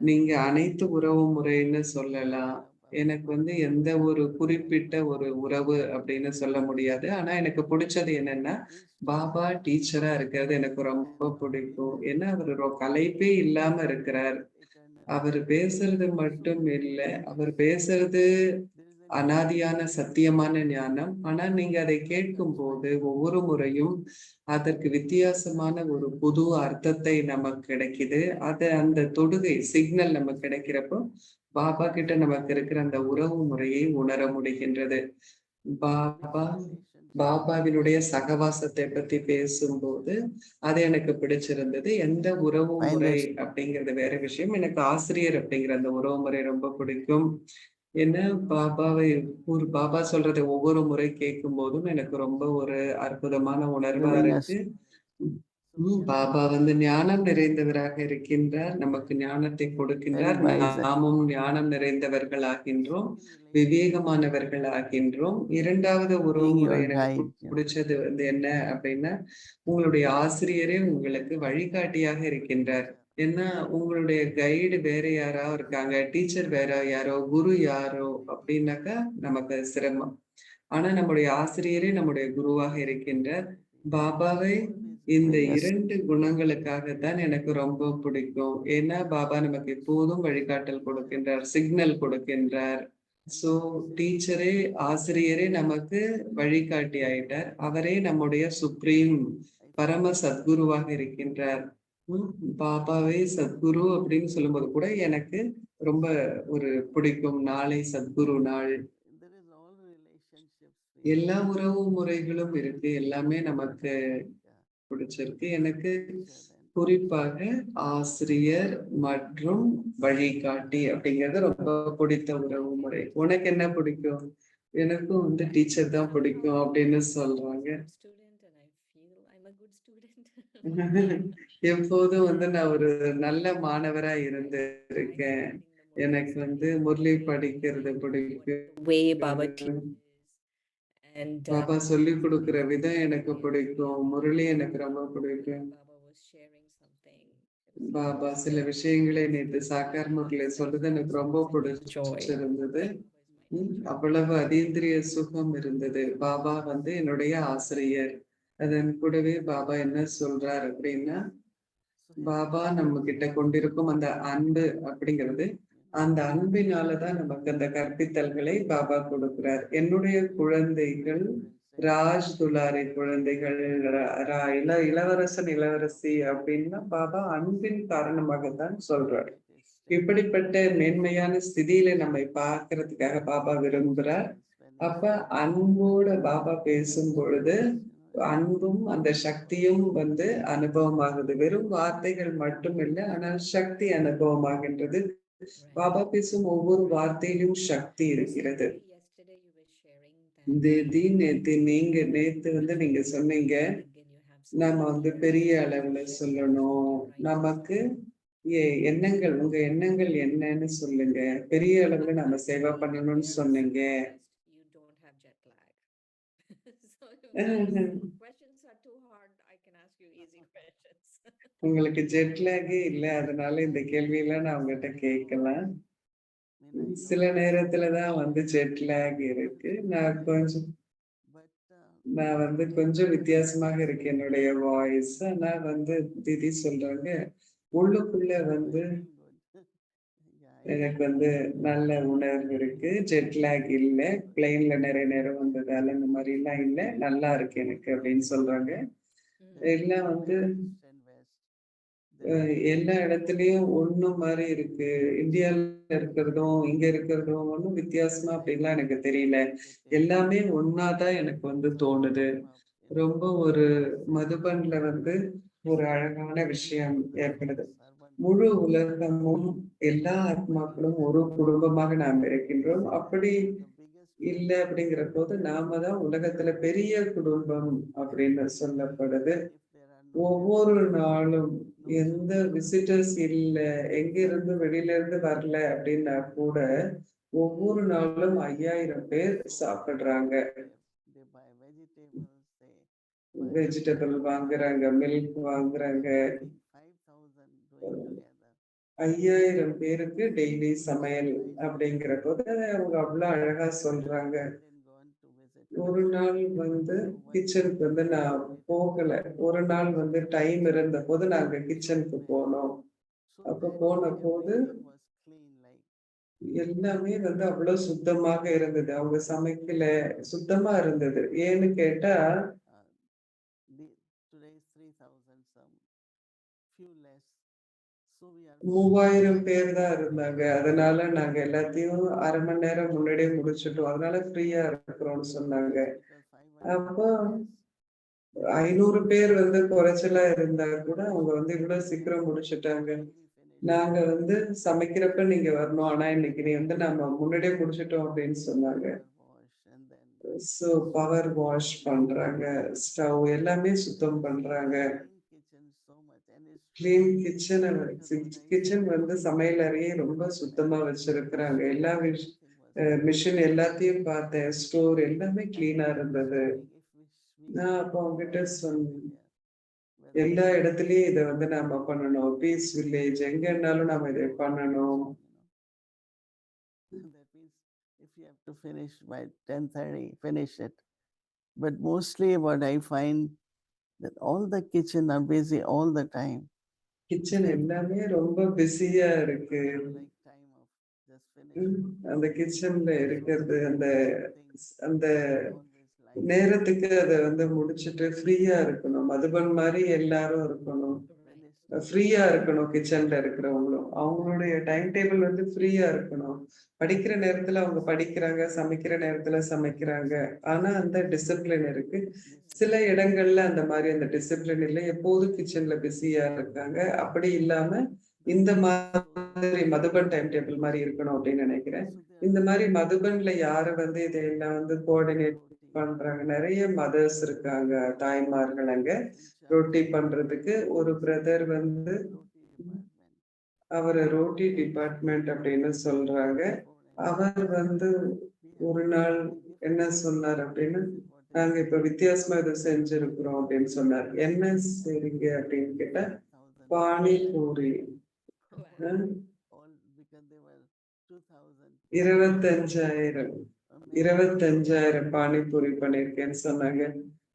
நீங்க அனைத்து உறவு முறைன்னு சொல்லலாம். எனக்கு வந்து எந்த ஒரு குறிப்பிட்ட ஒரு உறவு அப்படின்னு சொல்ல முடியாது. ஆனா எனக்கு பிடிச்சது என்னன்னா, பாபா டீச்சரா இருக்கிறது எனக்கு ரொம்ப பிடிக்கும். ஏன்னா அவர் கலைப்பே இல்லாம இருக்கிறார். அவர் பேசுறது மட்டும் இல்லை, அவர் பேசுறது அனாதியான சத்தியமான ஞானம். ஆனா நீங்க அதை கேட்கும் போது ஒவ்வொரு முறையும் அதற்கு வித்தியாசமான ஒரு புது அர்த்தத்தை நமக்கு கிடைக்குது. அந்த தொடுகை சிக்னல் நமக்கு கிடைக்கிறப்போ பாபா கிட்ட நமக்கு இருக்கிற அந்த உறவு முறையை உணர முடிகின்றது. பாபா பாபாவினுடைய சகவாசத்தை பத்தி பேசும்போது அது எனக்கு பிடிச்சிருந்தது. எந்த உறவு Find முறை it. அப்படிங்கிறது வேற விஷயம். எனக்கு ஆசிரியர் அப்படிங்கிற அந்த உறவு முறை ரொம்ப பிடிக்கும். ஏன்னா பாபா சொல்றதை ஒவ்வொரு முறை கேட்கும் போதும் எனக்கு ரொம்ப ஒரு அற்புதமான உணர்வா Giving us. இருக்கு. பாபா வந்து ஞானம் நிறைந்தவராக இருக்கின்றார். நமக்கு ஞானத்தை Very கொடுக்கின்றார். wise. நாமும் ஞானம் நிறைந்தவர்களாகின்றோம். விவேகமானவர்களாகின்றோம். இரண்டாவது உறவு Being முறை your எனக்கு guide. பிடிச்சது வந்து என்ன அப்படின்னா, உங்களுடைய ஆசிரியரே உங்களுக்கு வழிகாட்டியாக இருக்கின்றார். ஏன்னா உங்களுடைய கைடு வேற யாரோ இருக்காங்க, டீச்சர் வேற யாரோ, குரு யாரோ அப்படின்னாக்கா நமக்கு சிரமம். ஆனா நம்முடைய ஆசிரியரே நம்முடைய குருவாக இருக்கின்றார். பாபாவை இந்த Yes. 2 குணங்களுக்காகத்தான் எனக்கு ரொம்ப பிடிக்கும். ஏன்னா பாபா நமக்கு எப்போதும் வழிகாட்டல் கொடுக்கின்றார், சிக்னல் கொடுக்கின்றார். சோ டீச்சரே, ஆசிரியரே நமக்கு வழிகாட்டி ஆயிட்டார். அவரே நம்முடைய சுப்ரீம் பரம சத்குருவாக இருக்கின்றார். பாபாவே சத்குரு அப்படின்னு சொல்லும்போது கூட எனக்கு ரொம்ப ஒரு பிடிக்கும். நாளை சத்குரு நாள். There is all relationships. எல்லா உறவு முறைகளும் இருக்கு. எல்லாமே நமக்கு பிடிச்சிருக்கு. எனக்கு குறிப்பாக ஆசிரியர் மற்றும் வழிகாட்டி அப்படிங்கிறது ரொம்ப பிடித்த உறவு முறை. உனக்கு என்ன பிடிக்கும்? எனக்கும் வந்து டீச்சர் தான் பிடிக்கும் அப்படின்னு சொல்றாங்க. Student and I feel I'm a good student. எப்போதும் வந்து நான் ஒரு நல்ல மாணவரா இருந்திருக்கேன். எனக்கு வந்து முரளி படிக்கிறது பிடிக்கும். Way Baba teaches and Baba சொல்லி கொடுக்கிற விதம் எனக்கு பிடிக்கும். முரளி எனக்கு ரொம்ப பிடிக்கும். Baba was sharing something. Baba சில விஷயங்களை நேற்று சாக்கார் முரளி சொல்றது எனக்கு ரொம்ப பிடிச்சிருந்தது. அவ்வளவு அதீந்திரிய சுகம் இருந்தது. பாபா வந்து என்னுடைய ஆசிரியர். அதன் கூடவே பாபா என்ன சொல்றார் அப்படின்னா, பாபா நம்ம கிட்ட கொண்டிருக்கும் அந்த அன்பு அப்படிங்கிறது, அந்த அன்பினாலதான் நமக்கு அந்த கற்பித்தல்களை பாபா கொடுக்கிறார். என்னுடைய குழந்தைகள் ராஜ் துலாரி குழந்தைகள், இளவரசன் இளவரசி அப்படின்னா பாபா அன்பின் காரணமாகத்தான் சொல்றார். இப்படிப்பட்ட மேன்மையான ஸ்திதியில நம்மை பார்க்கறதுக்காக பாபா விரும்புறார். அப்ப அன்போட பாபா பேசும் பொழுது அன்பும் அந்த சக்தியும் வந்து அனுபவமாகுது. வெறும் வார்த்தைகள் மட்டும் இல்லை, ஆனால் சக்தி அனுபவமாகின்றது. பாபா பேசும் ஒவ்வொரு வார்த்தையிலும் சக்தி இருக்கிறது. நேத்து வந்து நீங்க சொன்னீங்க, நம்ம வந்து பெரிய அளவுல சொல்லணும். நமக்கு எண்ணங்கள், உங்க எண்ணங்கள் என்னன்னு சொல்லுங்க. பெரிய அளவுல நம்ம சேவை பண்ணணும்னு சொன்னீங்க. உங்களுக்கு ஜெட்லாகே இல்ல, அதனால இந்த கேள்வியெல்லாம் நான் உங்ககிட்ட கேட்கலாம். சில நேரத்துலதான் வந்து ஜெட்லாக் இருக்கு. நான் வந்து கொஞ்சம் வித்தியாசமாக இருக்கு என்னுடைய வாய்ஸ். ஆனா வந்து திதி சொல்றாங்க, உள்ளுக்குள்ள வந்து எனக்கு வந்து நல்ல உணர்வு இருக்கு. ஜெட்லாக் இல்ல, பிளெயின்ல நிறைய நேரம் வந்ததால இந்த மாதிரி எல்லாம் இல்ல, நல்லா இருக்கு எனக்கு அப்படின்னு சொல்றாங்க. எல்லாம் வந்து எல்லா இடத்துலயும் ஒண்ணு மாதிரி இருக்கு. இந்தியால இருக்கிறதும் இங்க இருக்கிறதும் ஒண்ணும் வித்தியாசமா அப்படின்லாம் எனக்கு தெரியல. எல்லாமே ஒன்னாதான் எனக்கு வந்து தோணுது. ரொம்ப ஒரு மதுபன்ல வந்து ஒரு அழகான விஷயம் ஏற்படுது. முழு உலகமும் எல்லா ஆத்மாக்களும் ஒரு குடும்பமாக நாம் இருக்கின்றோம். அப்படி இல்லை அப்படிங்கிற போது நாம தான் உலகத்துல பெரிய குடும்பம் அப்படின்னு சொல்லப்படுது. ஒவ்வொரு நாளும் எந்த விசிட்டர்ஸ் இல்ல, எங்க இருந்து வெளியில இருந்து வரல அப்படின்னா கூட ஒவ்வொரு நாளும் 5000 பேர் சாப்பிடுறாங்க. வெஜிடபிள் வாங்குறாங்க, மில்க் வாங்குறாங்க. 5000 பேருக்கு டெய்லி சமையல் அப்படிங்கிற போது அவங்க அவ்வளவு அழகா சொல்றாங்க. ஒரு நாள் வந்து கிச்சனுக்கு வந்து நான் போகல. ஒரு நாள் வந்து டைம் இருந்த போது நாங்க கிச்சனுக்கு போனோம். அப்ப போன போது எல்லாமே வந்து அவ்வளவு சுத்தமாக இருந்தது. அவங்க சமைக்கல, சுத்தமா இருந்தது. ஏன்னு கேட்டா 3000 பேர் தான் இருந்தாங்க. அதனால நாங்க எல்லாத்தையும் 1/2 மணி நேரம் முன்னாடியே முடிச்சுட்டோம். அதனால ஃப்ரீயா இருக்கிறோம்னு சொன்னாங்க. அப்போ 500 பேர் வந்து குறைச்சலா இருந்தா கூட அவங்க வந்து இவ்வளவு சீக்கிரம் முடிச்சுட்டாங்க. நாங்க வந்து சமைக்கிறப்ப நீங்க வரணும். ஆனா இன்னைக்கு நீ வந்து நம்ம முன்னாடியே முடிச்சிட்டோம் அப்படின்னு சொன்னாங்க. ஸோ பவர் வாஷ் பண்றாங்க, ஸ்டவ் எல்லாமே சுத்தம் பண்றாங்க. கிளீன் கிச்சனை கிச்சன் வந்து சமையல் அறையே ரொம்ப சுத்தமா வச்சிருக்கிறாங்க. எல்லா மிஷின் எல்லாத்தையும் பார்த்தேன். ஸ்டோர் எல்லாமே கிளீனா இருந்தது. நான் அப்போ அவங்ககிட்ட சொன்னேன், எல்லா இடத்துலயும் இதை வந்து நாம பண்ணணும். பீஸ் வில்லேஜ் எங்கன்னாலும் நாம இதை பண்ணணும். That means if you have to finish by 10:30, finish it. But mostly what I find that all the kitchen are busy all the time. Kitchen எல்லாமே ரொம்ப பிஸியா இருக்கு. Like time of just finish. அந்த கிச்சன்ல இருக்கிறது அந்த அந்த Always like நேரத்துக்கு அதை வந்து முடிச்சிட்டு ஃப்ரீயா இருக்கணும். மதுபன் மாதிரி எல்லாரும் இருக்கணும். ஃப்ரீயா இருக்கணும். கிச்சன்ல இருக்கிறவங்களும் அவங்களுடைய டைம் டேபிள் வந்து ஃப்ரீயா இருக்கணும். படிக்கிற நேரத்துல அவங்க படிக்கிறாங்க, சமைக்கிற நேரத்துல சமைக்கிறாங்க. ஆனா அந்த டிசிப்ளின் இருக்கு. சில இடங்கள்ல அந்த மாதிரி அந்த டிசிப்ளின் இல்லை. எப்போதும் கிச்சன்ல பிஸியா இருக்காங்க. அப்படி இல்லாம இந்த மாதிரி மதுபன் டைம் டேபிள் மாதிரி இருக்கணும் அப்படின்னு நினைக்கிறேன். இந்த மாதிரி மதுபன்ல யாரு வந்து இதையெல்லாம் வந்து கோஆர்டினேட் பண்றாங்க? நிறைய மதர்ஸ் இருக்காங்க, தாய்மார்கள் அங்க ரொட்டி பண்றதுக்கு. ஒரு பிரதர் வந்து அவரை ரோட்டி டிபார்ட்மெண்ட் அப்படின்னு சொல்றாங்க. அவர் வந்து ஒரு நாள் என்ன சொன்னார் அப்படின்னு, நாங்க இப்ப வித்தியாசமா இதை செஞ்சிருக்கிறோம் அப்படின்னு சொன்னார். என்ன செய்றீங்க அப்படின்னு கேட்டா, panipuri. all because they were 2000. 25,000 panipuri பண்ணிருக்கேன்னு சொன்னாங்க.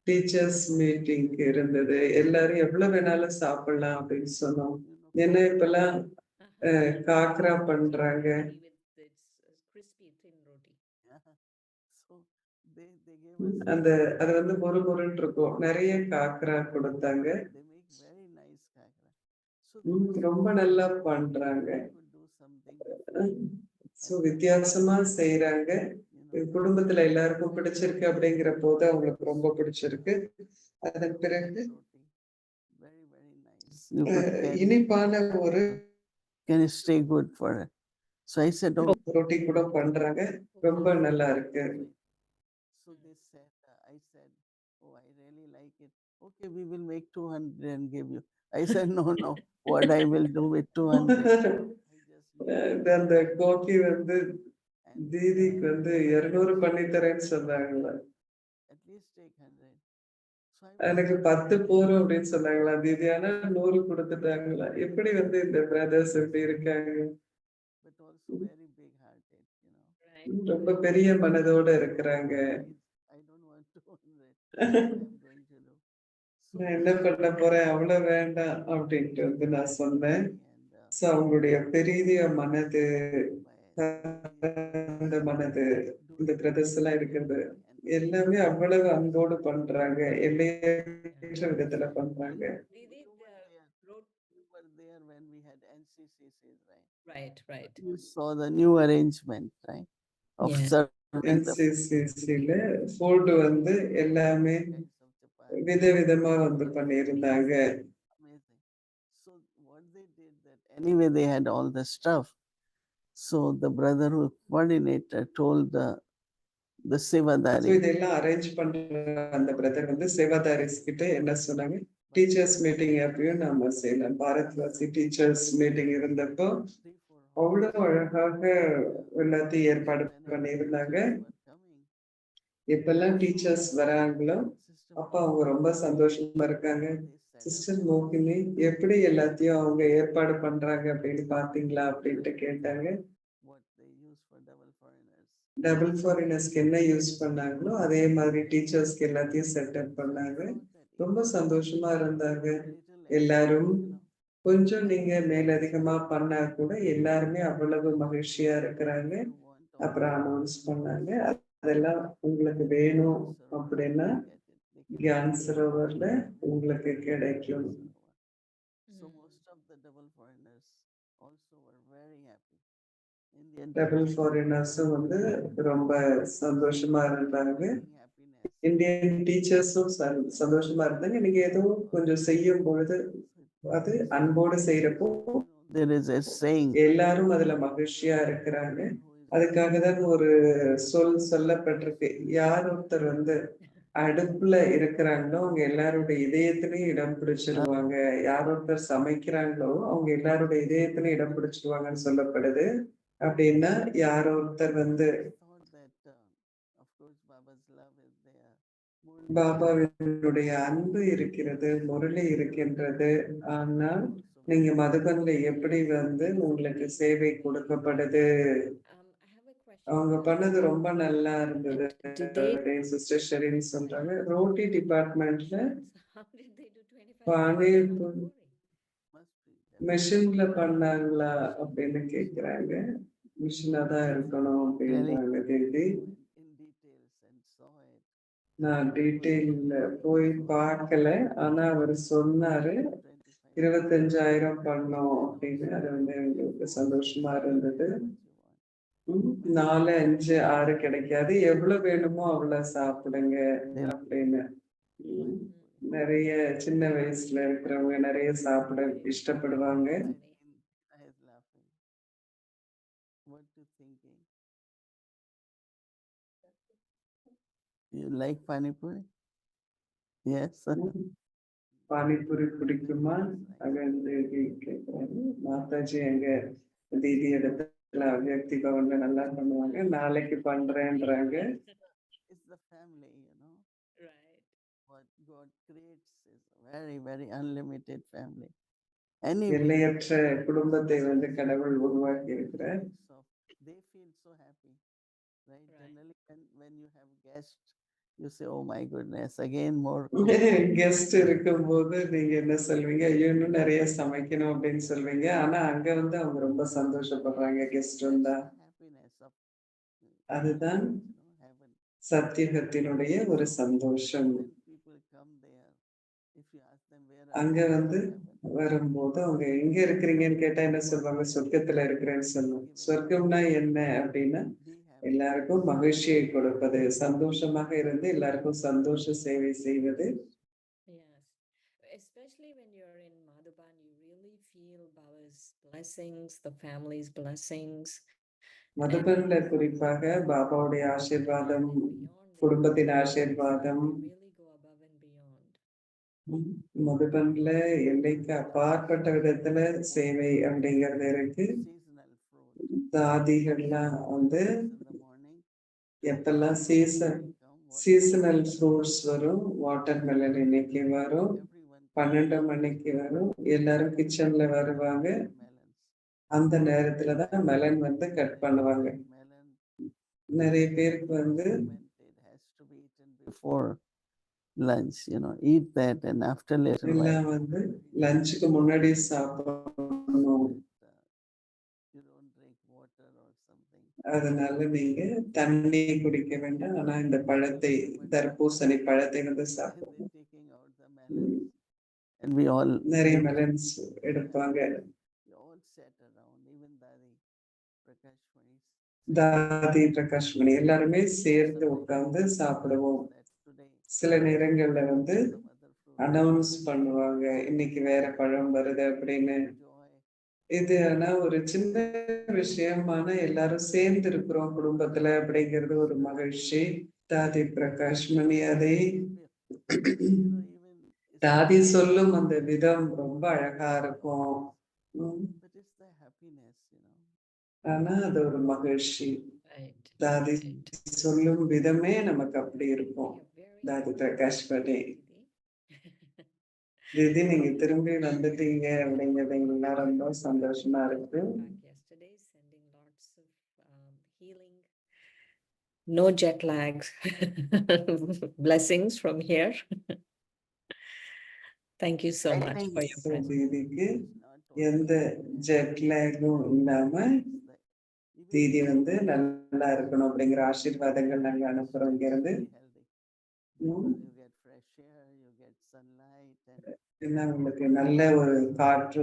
டீச்சர்ஸ் மீட்டிங் இருந்தது. எல்லாரும் எவ்வளவு வேணாலும் சாப்பிடலாம் அப்படின்னு சொன்னோம். ஏன்னா இப்பெல்லாம் காக்ரா பண்றாங்க. With its crispy thin roti. So they gave us அந்த அது வந்து மொறுமொறுன்னு இருக்கும். நிறைய காக்ரா கொடுத்தாங்க. they make very nice kakra. So ரொம்ப நல்லா பண்றாங்க. they could do something different. So வித்தியாசமா செய்யறாங்க. குடும்பத்துல எல்லாருக்கும் பிடிச்சிருக்கு அப்படிங்கிற போது அவங்களுக்கு ரொம்ப பிடிச்சிருக்கு. அதன் பிறகு Very, very nice. You could carry- இனிப்பான ஒரு can stay good for it. So I said, oh, ரொட்டி கூட பண்றாங்க. ரொம்ப நல்லா இருக்கு. so they said, I said, oh, I really like it. Okay, we will make 200 and give you. I said, no, what I will do with 200? I just அந்த கோகி வந்து தீதிக்கு வந்து 200 பண்ணி தரேன்னு சொன்னாங்களா? at least take 100. So I எனக்கு 10 போறோம் அப்படின்னு சொன்னாங்களா தீதி? ஆனா 100 கொடுத்துட்டாங்களா? எப்படி வந்து இந்த பிரதர்ஸ் இப்படி இருக்காங்க? but also very big hearted, Right. ரொம்ப பெரிய மனதோட இருக்கிறாங்க. I don't want 200. I'm going to do. So நான் என்ன பண்ண போறேன், அவ்வளவு வேண்டாம் அப்படின்ட்டு வந்து நான் சொன்னேன். and சோ அவங்களுடைய பெரிய மனது, by அந்த மனது, இந்த பிரதர்ஸ் எல்லாம் இருக்கிறது எல்லாமே அவ்வளவு அன்போடு பண்றாங்க. எல்லையற்ற விதத்துல பண்றாங்க. Didi, wrote. you were there when we had NCCCs, right? Right. You saw the new arrangement, right? Of Yeah. serving the NCCC-ல ஃபுட் வந்து எல்லாமே kinds of chapati. விதவிதமா வந்து பண்ணியிருந்தாங்க. Amazing. So what they did that anyway they had all the stuff. So the brother who coordinator told the So Sevadari. இதெல்லாம் arrange பண்ற அந்த brother வந்து சேவாதாரிஸ் கிட்ட என்ன சொன்னாங்க, டீச்சர்ஸ் மீட்டிங் அப்பயும் நாம செய்யலாம். பாரத்வாசி டீச்சர்ஸ் மீட்டிங் இருந்தப்போ அவ்வளவு அழகாக எல்லாத்தையும் ஏற்பாடு பண்ணியிருந்தாங்க. எப்பெல்லாம் டீச்சர்ஸ் வராங்களோ அப்ப அவங்க ரொம்ப சந்தோஷமா இருக்காங்க. சிஸ்டர் மோகினி எப்படி எல்லாத்தையும் அவங்க ஏற்பாடு பண்றாங்க அப்படின்னு பாத்தீங்களா அப்படின்ட்டு கேட்டாங்க. What they use for double foreigners. Double ஃபாரினர்ஸ்க்கு என்ன யூஸ் பண்ணாங்களோ அதே மாதிரி டீச்சர்ஸ்க்கு எல்லாத்தையும் செட்டப் பண்ணாங்க. ரொம்ப சந்தோஷமா இருந்தாங்க எல்லாரும். கொஞ்சம் நீங்க மேலதிகமா பண்ணா கூட எல்லாருமே அவ்வளவு மகிழ்ச்சியா இருக்கிறாங்க. அப்புறம் அனௌன்ஸ் பண்ணாங்க, அதெல்லாம் உங்களுக்கு வேணும் அப்படின்னா கியான் சரோவர்ல உங்களுக்கு கிடைக்கும். So most of the double foreigners also were very happy. Indian double ஃபாரினர்ஸும் வந்து ரொம்ப சந்தோஷமா இருந்தாங்க. happiness. இந்தியன் டீச்சர்ஸும் சந்தோஷமா இருந்தாங்க. நீங்க ஏதோ கொஞ்சம் செய்யும் பொழுது அது அன்போடு செய்யறப்போ There is a saying. எல்லாரும் அதுல மகிழ்ச்சியா இருக்கிறாங்க. அதுக்காக தான் ஒரு சொல்லப்பட்டிருக்கு. யார் ஒருத்தர் வந்து அடுப்புல இருக்கிறாங்களோ அவங்க எல்லாருடைய இதயத்திலையும் இடம் பிடிச்சிருவாங்க. யார் ஒருத்தர் சமைக்கிறாங்களோ அவங்க எல்லாருடைய இதயத்திலையும் இடம் பிடிச்சிருவாங்கன்னு சொல்லப்படுது. அப்படின்னா யார் ஒருத்தர் வந்து Of course, Baba's love is there. பாபாவினுடைய அன்பு இருக்கிறது, முரளி இருக்கின்றது. ஆனால் நீங்க மதுபன்ல எப்படி வந்து உங்களுக்கு சேவை கொடுக்கப்படுது? I have a question. அவங்க பண்ணது ரொம்ப நல்லா இருந்தது. Did they? சிஸ்டர் ஷெரின் சொல்றாங்க. ரோட்டி டிபார்ட்மெண்ட்ல How did they do 25 பானீர் Puri? மிஷின்ல பண்ணாங்களா அப்படின்னு கேக்குறாங்க. மிஷினா தான் இருக்கணும் அப்படின்றாங்க தேதி. In details and saw it. நான் டீட்டெயில்ல போய் பார்க்கல. ஆனா அவர் சொன்னாரு 25,000 பண்ணோம் அப்படின்னு. அது வந்து எங்களுக்கு சந்தோஷமா இருந்தது. 4, 5, 6 கிடைக்காது. எவ்வளவு வேணுமோ அவ்வளவு சாப்பிடுங்க அப்படின்னு. நிறைய சின்ன வயசுல இருக்கிறவங்க நிறைய சாப்பிட இஷ்டப்படுவாங்க. I was laughing. What you thinking? You like Pani Puri? Yes. Panipuri பிடிக்குமா அப்படின்னு கேட்கிறாரு. மாதாஜி எங்க தீதி இடத்துல அவ்யக்தி பவன்ல நல்லா பண்ணுவாங்க. நாளைக்கு பண்றேன்றாங்க. It's the family, Right. What God creates is a very, very unlimited family. Any எல்லையற்ற குடும்பத்தை வந்து கடவுள் உருவாக்கி இருக்கிறார். so they feel so happy, right? Right. Generally, when you have guests, you say, "Oh my goodness, again more." Guest இருக்கும்போது நீங்க என்ன சொல்வீங்க? ஐயோ இன்னும் நிறைய சமைக்கணும் அப்படின்னு சொல்வீங்க. ஆனா அங்க வந்து அவங்க ரொம்ப சந்தோஷப்படுறாங்க கெஸ்ட் வந்தா. Happiness of அதுதான் heaven. சத்தியுகத்தினுடைய ஒரு சந்தோஷம். When people come there, if you ask them where are அங்க you, வந்து வரும்போது அவங்க எங்க இருக்கிறீங்கன்னு கேட்டா என்ன சொல்லுவாங்க? சொர்க்கத்துல இருக்கிறேன்னு சொல்லுவாங்க. சொர்க்கம்னா என்ன அப்படின்னா be happy. எல்லாருக்கும் மகிழ்ச்சியை கொடுப்பது, சந்தோஷமாக இருந்து எல்லாருக்கும் சந்தோஷ சேவை செய்வது. Yes. Especially when you're in Madhuban, you really feel Baba's blessings, the family's blessings. மதுபன்ல குறிப்பாக பாபாவுடைய ஆசீர்வாதம், குடும்பத்தின் ஆசீர்வாதம். They really go above and beyond. மதுபன்ல எல்லைக்கு அப்பாற்பட்ட விதத்துல சேவை அப்படிங்கிறது இருக்கு. Seasonal fruit. தாதிகள்லாம் வந்து In the morning, எப்பெல்லாம் சீசனல் ஃப்ரூட்ஸ் வரும், வாட்டர் மெலன் இன்னைக்கு வரும், everyone 12 மணிக்கு வரும், எல்லாரும் கிச்சன்ல வருவாங்க. melons. அந்த நேரத்துலதான் மெலன் வந்து கட் பண்ணுவாங்க. Melon நிறைய பேருக்கு வந்து fermented has to be eaten before lunch, eat that and after later while எல்லாம் வந்து லஞ்சுக்கு முன்னாடி சாப்பிடணும். you don't drink water or something. அதனால நீங்க தண்ணி குடிக்க வேண்டாம். ஆனா இந்த பழத்தை, தர்பூசணி பழத்தை வந்து And சாப்பிடணும். they're taking out the melons. And we all நிறைய மெலன்ஸ் எடுப்பாங்க. we all sat around, even Dadi Prakash Mani. தாதி பிரகாஷ்மணி எல்லாருமே சேர்ந்து உட்கார்ந்து சாப்பிடுவோம். That today சில நேரங்கள்ல வந்து some other fruit அனௌன்ஸ் பண்ணுவாங்க இன்னைக்கு வேற பழம் வருது அப்படின்னு. joy. இது ஆனா ஒரு சின்ன விஷயமான எல்லாரும் சேர்ந்து இருக்கிறோம் குடும்பத்துல அப்படிங்கிறது ஒரு மகிழ்ச்சி. தாதி பிரகாஷ்மணி அதை Even தாதி சொல்லும் அந்த விதம் ரொம்ப அழகா இருக்கும். but it's the happiness, ஆனா அது ஒரு மகிழ்ச்சி. Right. தாதி சொல்லும் விதமே நமக்கு அப்படி இருக்கும். We are very தாதி happy, பிரகாஷ்மணி Didi. திதி நீங்க திரும்பி வந்துட்டீங்க அப்படிங்கிறது எல்லாம் ரொம்ப சந்தோஷமா இருக்கு. Back yesterday, sending lots of healing, no jet lags, blessings from here. Thank you so I much think for your presence. தீதிக்கு not எந்த ஜெட்லேகும் இல்லாம தீதி வந்து நல்லா இருக்கணும் அப்படிங்கிற ஆசீர்வாதங்கள் நாங்க அனுப்புறோம் இங்க இருந்து. You get fresh air, you get sunlight, and ஏன்னா உங்களுக்கு நல்ல ஒரு காற்று,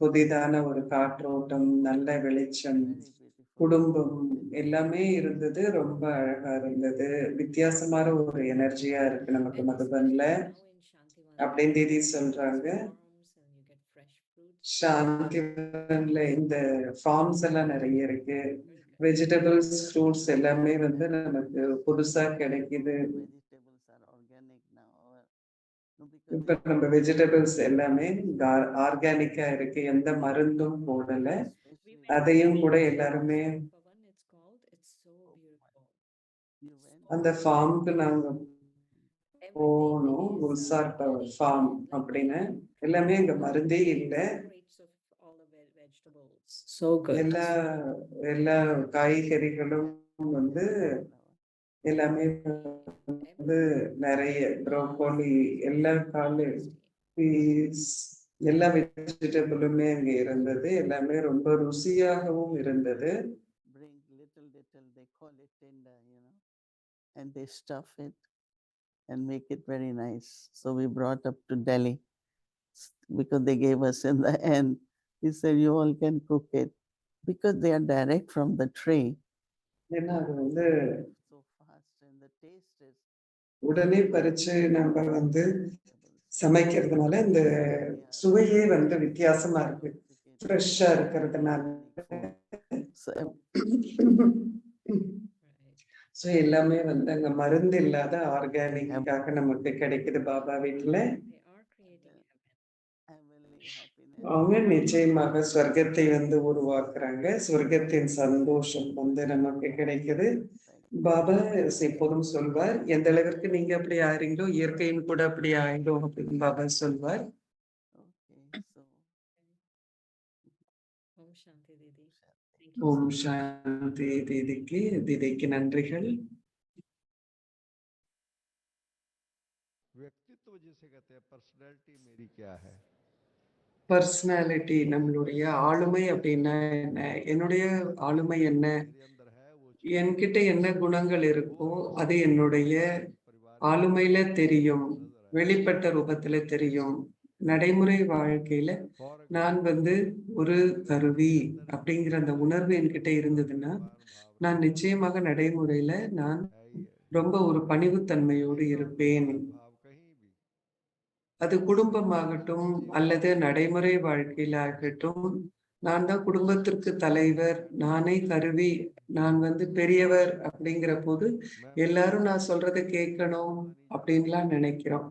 புதிதான ஒரு காற்றோட்டம், நல்ல வெளிச்சம், very beautiful. குடும்பம் எல்லாமே இருந்தது. ரொம்ப அழகா இருந்தது. வித்தியாசமான ஒரு எனர்ஜியா இருக்கு நமக்கு And மதுபன்ல. especially now in Shantivan, அப்படின்னு தீதி you get சொல்றாங்க. farms and you get fresh fruits. சாந்திவன்ல இந்த ஃபார்ம்ஸ் எல்லாம் நிறைய இருக்கு. Very good. வெஜிடபிள்ஸ், ஃப்ரூட்ஸ் எல்லாமே வந்து நமக்கு புதுசா கிடைக்குது. Vegetables are organic now. No, because இப்ப they நம்ம வெஜிடபிள்ஸ் எல்லாமே ஆர்கானிக்கா இருக்கு. எந்த மருந்தும் போடல. We especially went to அதையும் the கூட farm, எல்லாருமே Pavan, it's called. It's so beautiful. you went அந்த ஃபார்முக்கு நாங்க Everything போனோம். is Gulzar organic farm and like அப்படின்னு. they எல்லாமே have இங்க மருந்தே இல்ல. crates of all the vegetables. So good. எல்லா எல்லா காய்கறிகளும் வந்து எல்லாமே வந்து நிறைய ப்ரோக்கோலி, எல்லா பீஸ், எல்லா வெஜிடபிளுமே அங்க இருந்தது. எல்லாமே ரொம்ப ருசியாகவும் இருந்தது. bring little, they call it tender, and they stuff it and make it very nice. So we brought up to Delhi because they gave us in the end. He said, you all can cook it because they are direct from the tree. ஏன்னா அது வந்து So fast and the taste is உடனே பறிச்சு நம்ம வந்து சமைக்கிறதுனால இந்த சுவையே வந்து வித்தியாசமா இருக்கு. ஃப்ரெஷ்ஷா இருக்கிறதுனால. ஸோ எல்லாமே வந்து அங்க மருந்து இல்லாத ஆர்கானிக்காக நமக்கு கிடைக்குது பாபா வீட்டுல. அவங்க நிச்சயமாக சொர்க்கத்தை வந்து உருவாக்குறாங்க. சொர்க்கத்தின் சந்தோஷம் வந்து நமக்கு கிடைக்குது. பாபா எப்போதும் சொல்வார், எந்த அளவிற்கு நீங்க அப்படி ஆறீங்களோ இயற்கையும் கூட அப்படி ஆயிடும் அப்படின்னு பாபா சொல்வார். ஓம் சாந்தி தீதிக்கு நன்றிகள். व्यक्तित्व जिसे कहते हैं पर्सनैलिटी मेरी क्या है? பர்சனாலிட்டி, நம்மளுடைய ஆளுமை அப்படின்னா என்ன? என்னுடைய ஆளுமை என்ன? என்கிட்ட என்ன குணங்கள் இருக்கோ அது என்னுடைய ஆளுமையில தெரியும், வெளிப்பட்ட ரூபத்துல தெரியும். நடைமுறை வாழ்க்கையில நான் வந்து ஒரு கருவி அப்படிங்கிற அந்த உணர்வு என்கிட்ட இருந்ததுன்னா நான் நிச்சயமாக நடைமுறையில நான் ரொம்ப ஒரு பணிவுத்தன்மையோடு இருப்பேன். அது குடும்பமாகட்டும் அல்லது நடைமுறை வாழ்க்கையிலாகட்டும், நான் தான் குடும்பத்திற்கு தலைவர், நானே கருவி, நான் வந்து பெரியவர் அப்படிங்கிற போது எல்லாரும் நான் சொல்றதை கேட்கணும் அப்படின்லாம் நினைக்கிறோம்.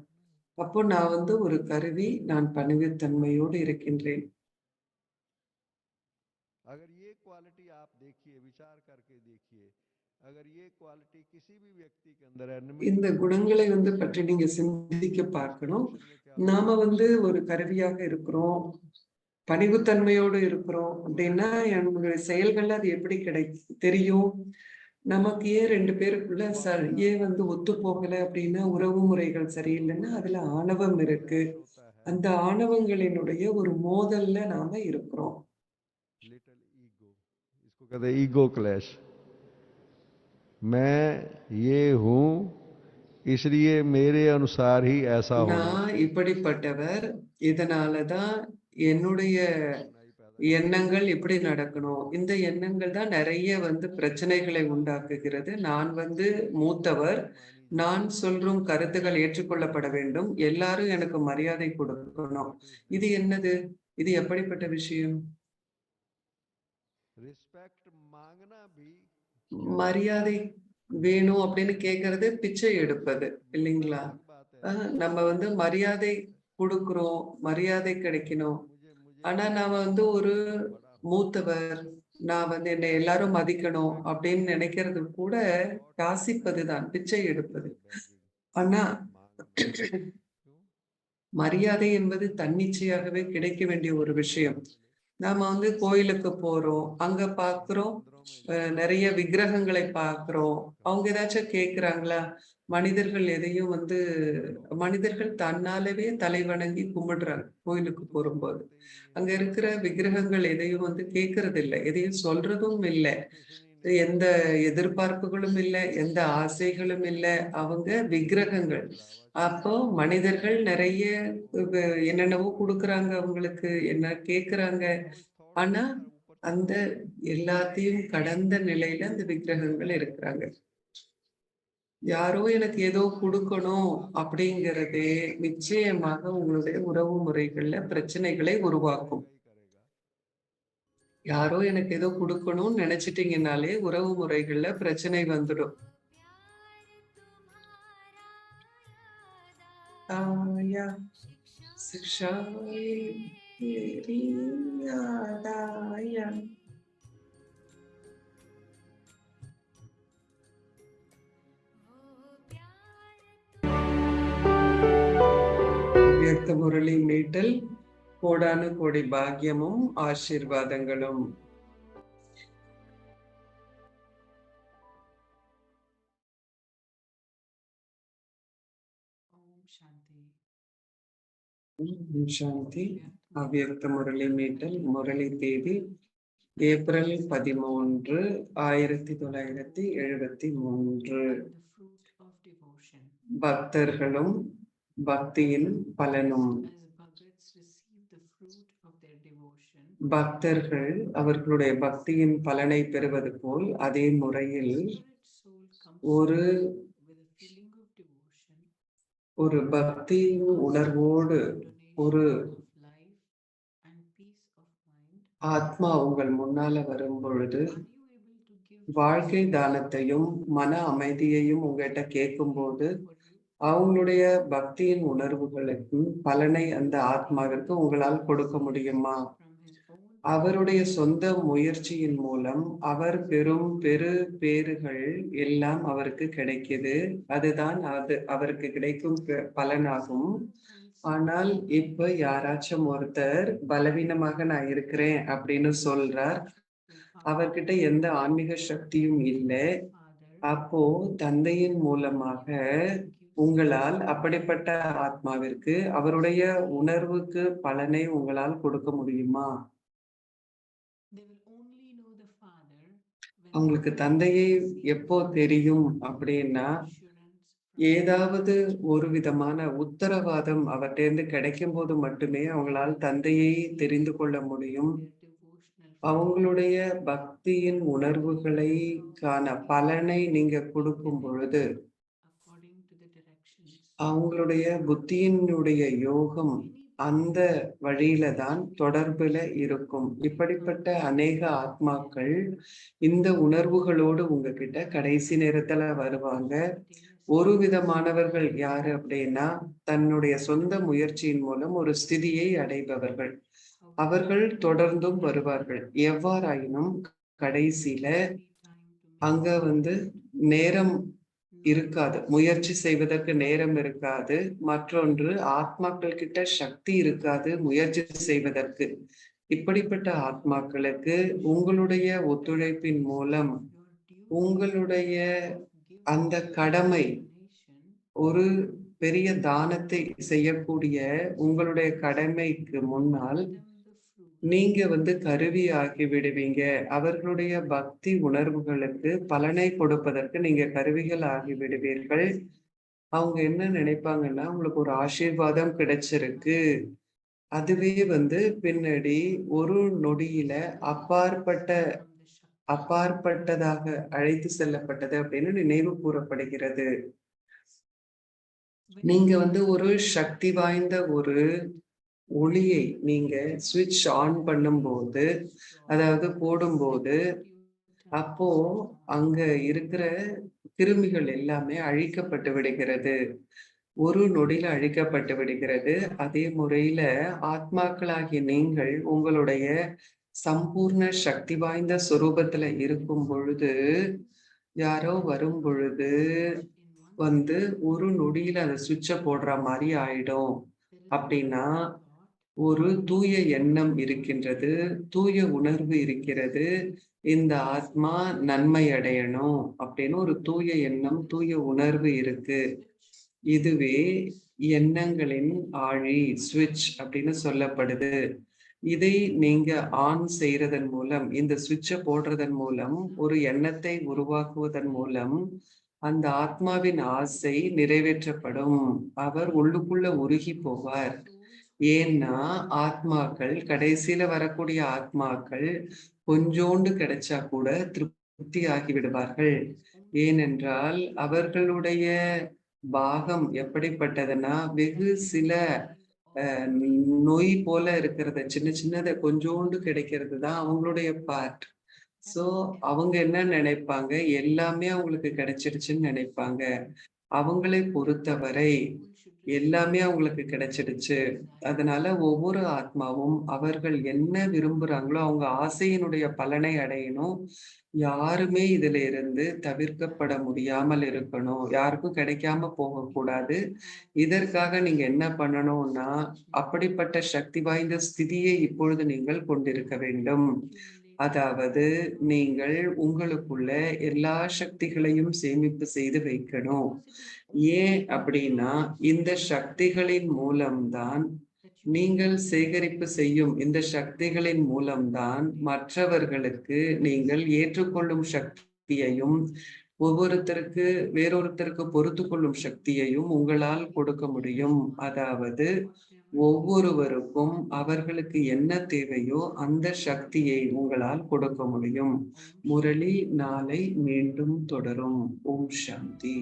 அப்போ நான் வந்து ஒரு கருவி, நான் பணிவுத்தன்மையோடு இருக்கின்றேன். अगर ये क्वालिटी आप देखिए, विचार करके देखिए, अगर ये क्वालिटी किसी भी व्यक्ति के अंदर है, இந்த குணங்களை வந்து பற்றி நீங்க சிந்திக்க பார்க்கணும். நாம வந்து ஒரு கருவியாக இருக்கிறோம், பணிவுத்தன்மையோடு இருக்கிறோம் அப்படின்னா நம்மளுடைய செயல்கள் அது எப்படி தெரியும்? நமக்கு ஏன் 2 பேருக்குள்ள ஏன் வந்து ஒத்து போகல அப்படின்னா உறவு முறைகள் சரியில்லைன்னா அதுல ஆணவம் இருக்கு. அந்த ஆணவங்களினுடைய ஒரு மோதல்ல நாம இருக்கிறோம். लिटिल ईगो, इसको कहते हैं ईगो क्लैश। मैं ये हूं इसलिए मेरे अनुसार ही ऐसा होना। நான் இப்படிப்பட்டவர், இதனாலதான் என்னுடைய எண்ணங்கள் இப்படி நடக்கணும். இந்த எண்ணங்கள் தான் நிறைய வந்து பிரச்சனைகளை உண்டாக்குகிறது. நான் வந்து மூத்தவர், நான் சொல்லும் கருத்துக்கள் ஏற்றுக்கொள்ளப்பட வேண்டும், எல்லாரும் எனக்கு மரியாதை கொடுக்கணும். இது என்னது? இது எப்படிப்பட்ட விஷயம்? மரியாதை வேணும் அப்படின்னு கேட்கறது பிச்சை எடுப்பது இல்லைங்களா? நம்ம வந்து மரியாதை கொடுக்கிறோம், மரியாதை கிடைக்கணும். ஆனா நாம வந்து ஒரு மூத்தவர், நான் வந்து என்னை எல்லாரும் மதிக்கணும் அப்படின்னு நினைக்கிறது கூட யாசிப்பதுதான், பிச்சை எடுப்பது. ஆனா மரியாதை என்பது தன்னிச்சையாகவே கிடைக்க வேண்டிய ஒரு விஷயம். நாம வந்து கோயிலுக்கு போறோம், அங்க பாக்குறோம் நிறைய விக்கிரகங்களை பார்க்கிறோம். அவங்க ஏதாச்சும் கேட்கிறாங்களா? மனிதர்கள் எதையும் வந்து மனிதர்கள் தன்னாலவே தலை வணங்கி கும்பிடுறாங்க கோயிலுக்கு போகும்போது. அங்க இருக்கிற விக்கிரகங்கள் எதையும் வந்து கேட்கறது இல்லை, எதையும் சொல்றதும் இல்லை, எந்த எதிர்பார்ப்புகளும் இல்லை, எந்த ஆசைகளும் இல்லை. அவங்க விக்கிரகங்கள். அப்போ மனிதர்கள் நிறைய என்னென்னவோ கொடுக்குறாங்க, அவங்களுக்கு என்ன கேட்குறாங்க. ஆனா அந்த எல்லாத்தையும் கடந்த நிலையில அந்த விக்கிரகங்கள் இருக்கிறாங்க. யாரோ எனக்கு ஏதோ கொடுக்கணும் அப்படிங்கிறதே நிச்சயமாக உங்களுடைய உறவு முறைகள்ல பிரச்சனைகளை உருவாக்கும். யாரோ எனக்கு ஏதோ கொடுக்கணும்னு நினைச்சிட்டீங்கன்னாலே உறவு முறைகள்ல பிரச்சனை வந்துடும். आया शिक्षा तेरी याद आया। व्यक्त मुरली मीटल कोडानु कोडी भाग्यमुम आशीर्वादंगलुम। शांति। अव्यक्त मुरली मीटल मुरली தேதி ஏப்ரல் 13, 1973. பக்தர்களும் பக்தியின் பலனும். பக்தர்கள் அவர்களுடைய பக்தியின் பலனை பெறுவது போல் அதே முறையில் ஒரு பக்தியின் உணர்வோடு ஒரு ஆத்மா உங்கள் முன்னால வரும் பொழுது வாழ்க்கை தானத்தையும் மன அமைதியையும் உங்ககிட்ட கேட்கும் போது அவங்களுடைய பக்தியின் உணர்வுகளுக்கும் பலனை அந்த ஆத்மாவிற்கு உங்களால் கொடுக்க முடியுமா? அவருடைய சொந்த முயற்சியின் மூலம் அவர் பெரும் பேறுகள் எல்லாம் அவருக்கு கிடைக்குது. அதுதான் அவருக்கு கிடைக்கும் பலனாகும். ஆனால் இப்ப யாராச்சும் ஒருத்தர் பலவீனமாக நான் இருக்கிறேன் அப்படின்னு சொல்றார். அவர்கிட்ட எந்த ஆன்மீக சக்தியும் இல்லை. அப்போ தந்தையின் மூலமாக உங்களால் அப்படிப்பட்ட ஆத்மாவிற்கு அவருடைய உணர்வுக்கு பலனை உங்களால் கொடுக்க முடியுமா? அவங்களுக்கு தந்தையை எப்போ தெரியும் அப்படின்னா ஏதாவது ஒரு விதமான உத்தரவாதம் அவர்கிட்ட கிடைக்கும் போது மட்டுமே அவங்களால் தந்தையை தெரிந்து கொள்ள முடியும். அவங்களுடைய பக்தியின் உணர்வுகளை காண பலனை நீங்க கொடுக்கும் பொழுது அவங்களுடைய புத்தியினுடைய யோகம் அந்த வழியில தான் தொடர்புல இருக்கும். இப்படிப்பட்ட அநேக ஆத்மாக்கள் இந்த உணர்வுகளோடு உங்ககிட்ட கடைசி நேரத்துல வருவாங்க. ஒரு விதமானவர்கள் யாரு அப்படின்னா தன்னுடைய சொந்த முயற்சியின் மூலம் ஒரு ஸ்திதியை அடைபவர்கள். அவர்கள் தொடர்ந்தும் வருவார்கள். எவ்வாறாயினும் கடைசியில அங்க நேரம் இருக்காது, முயற்சி செய்வதற்கு நேரம் இருக்காது. மற்றொன்று ஆத்மாக்கள் கிட்ட சக்தி இருக்காது முயற்சி செய்வதற்கு. இப்படிப்பட்ட ஆத்மாக்களுக்கு உங்களுடைய ஒத்துழைப்பின் மூலம் உங்களுடைய அந்த கடமை, ஒரு பெரிய தானத்தை செய்யக்கூடிய உங்களுடைய கடமைக்கு முன்னால் நீங்க கருவி ஆகி விடுவீங்க. அவர்களுடைய பக்தி உணர்வுகளுக்கு பலனை கொடுப்பதற்கு நீங்க கருவிகள் ஆகி விடுவீர்கள். அவங்க என்ன நினைப்பாங்கன்னா உங்களுக்கு ஒரு ஆசீர்வாதம் கிடைச்சிருக்கு, அதுவே பின்னாடி ஒரு நொடியில அப்பாற்பட்டதாக அழைத்து செல்லப்பட்டது அப்படின்னு நினைவு கூறப்படுகிறது. நீங்க ஒரு சக்தி வாய்ந்த ஒரு ஒளியை நீங்க ஸ்விட்ச் ஆன் பண்ணும்போது, அதாவது போடும்போது, அப்போ அங்க இருக்கிற கிருமிகள் எல்லாமே அழிக்கப்பட்டு விடுகிறது. ஒரு நொடியில அழிக்கப்பட்டு விடுகிறது. அதே முறையில ஆத்மாக்களாகிய நீங்கள் உங்களுடைய சம்பூர்ண சக்தி வாய்ந்த சொரூபத்துல இருக்கும் பொழுது யாரோ வரும் பொழுது ஒரு நொடியில அந்த சுவிட்சை போடுற மாதிரி ஆயிடும். அப்படின்னா ஒரு தூய எண்ணம் இருக்கின்றது, தூய உணர்வு இருக்கிறது. இந்த ஆத்மா நன்மை அடையணும் அப்படின்னு ஒரு தூய எண்ணம், தூய உணர்வு இருக்கு. இதுவே எண்ணங்களின் ஆழி, ஸ்விட்ச் அப்படின்னு சொல்லப்படுது. இதை நீங்க ஆன் செய்யறதன் மூலம், இந்த சுவிட்சை போடுறதன் மூலம், ஒரு எண்ணத்தை உருவாக்குவதன் மூலம் அந்த ஆத்மாவின் ஆசை நிறைவேற்றப்படும். அவர் உள்ளுக்குள்ள உருகி போவார். ஏன்னா ஆத்மாக்கள், கடைசியில வரக்கூடிய ஆத்மாக்கள் கொஞ்சோண்டு கிடைச்சா கூட திருப்தி ஆகி விடுவார்கள். ஏனென்றால் அவர்களுடைய பாகம் எப்படிப்பட்டதுன்னா, வெகு சில நொய் போல இருக்கிறத சின்ன சின்னத கொஞ்சோண்டு கிடைக்கிறது தான் அவங்களுடைய பார்ட். சோ அவங்க என்ன நினைப்பாங்க, எல்லாமே அவங்களுக்கு கிடைச்சிடுச்சுன்னு நினைப்பாங்க. அவங்களை பொறுத்தவரை எல்லாமே அவங்களுக்கு கிடைச்சிடுச்சு. அதனால ஒவ்வொரு ஆத்மாவும் அவர்கள் என்ன விரும்புறாங்களோ, அவங்க ஆசையினுடைய பலனை அடையணும். யாருமே இதுல இருந்து தவிர்க்கப்பட முடியாமல் இருக்கணும். யாருக்கும் கிடைக்காம போகக்கூடாது. இதற்காக நீங்க என்ன பண்ணணும்னா, அப்படிப்பட்ட சக்தி வாய்ந்த ஸ்திதியை இப்பொழுது நீங்கள் கொண்டிருக்க வேண்டும். அதாவது நீங்கள் உங்களுக்குள்ள எல்லா சக்திகளையும் சேமிப்பு செய்து வைக்கணும். ஏன் அப்படின்னா, இந்த சக்திகளின் மூலம்தான் நீங்கள் சேகரிப்பு செய்யும் இந்த சக்திகளின் மூலம்தான் மற்றவர்களுக்கு நீங்கள் ஏற்றுக்கொள்ளும் சக்தியையும், ஒவ்வொருத்தருக்கு வேறொருத்தருக்கு பொறுத்துக்கொள்ளும் சக்தியையும் உங்களால் கொடுக்க முடியும். அதாவது ஒவ்வொருவருக்கும் அவர்களுக்கு என்ன தேவையோ அந்த சக்தியை உங்களால் கொடுக்க முடியும். முரளி நாளை மீண்டும் தொடரும். ஓம் சாந்தி.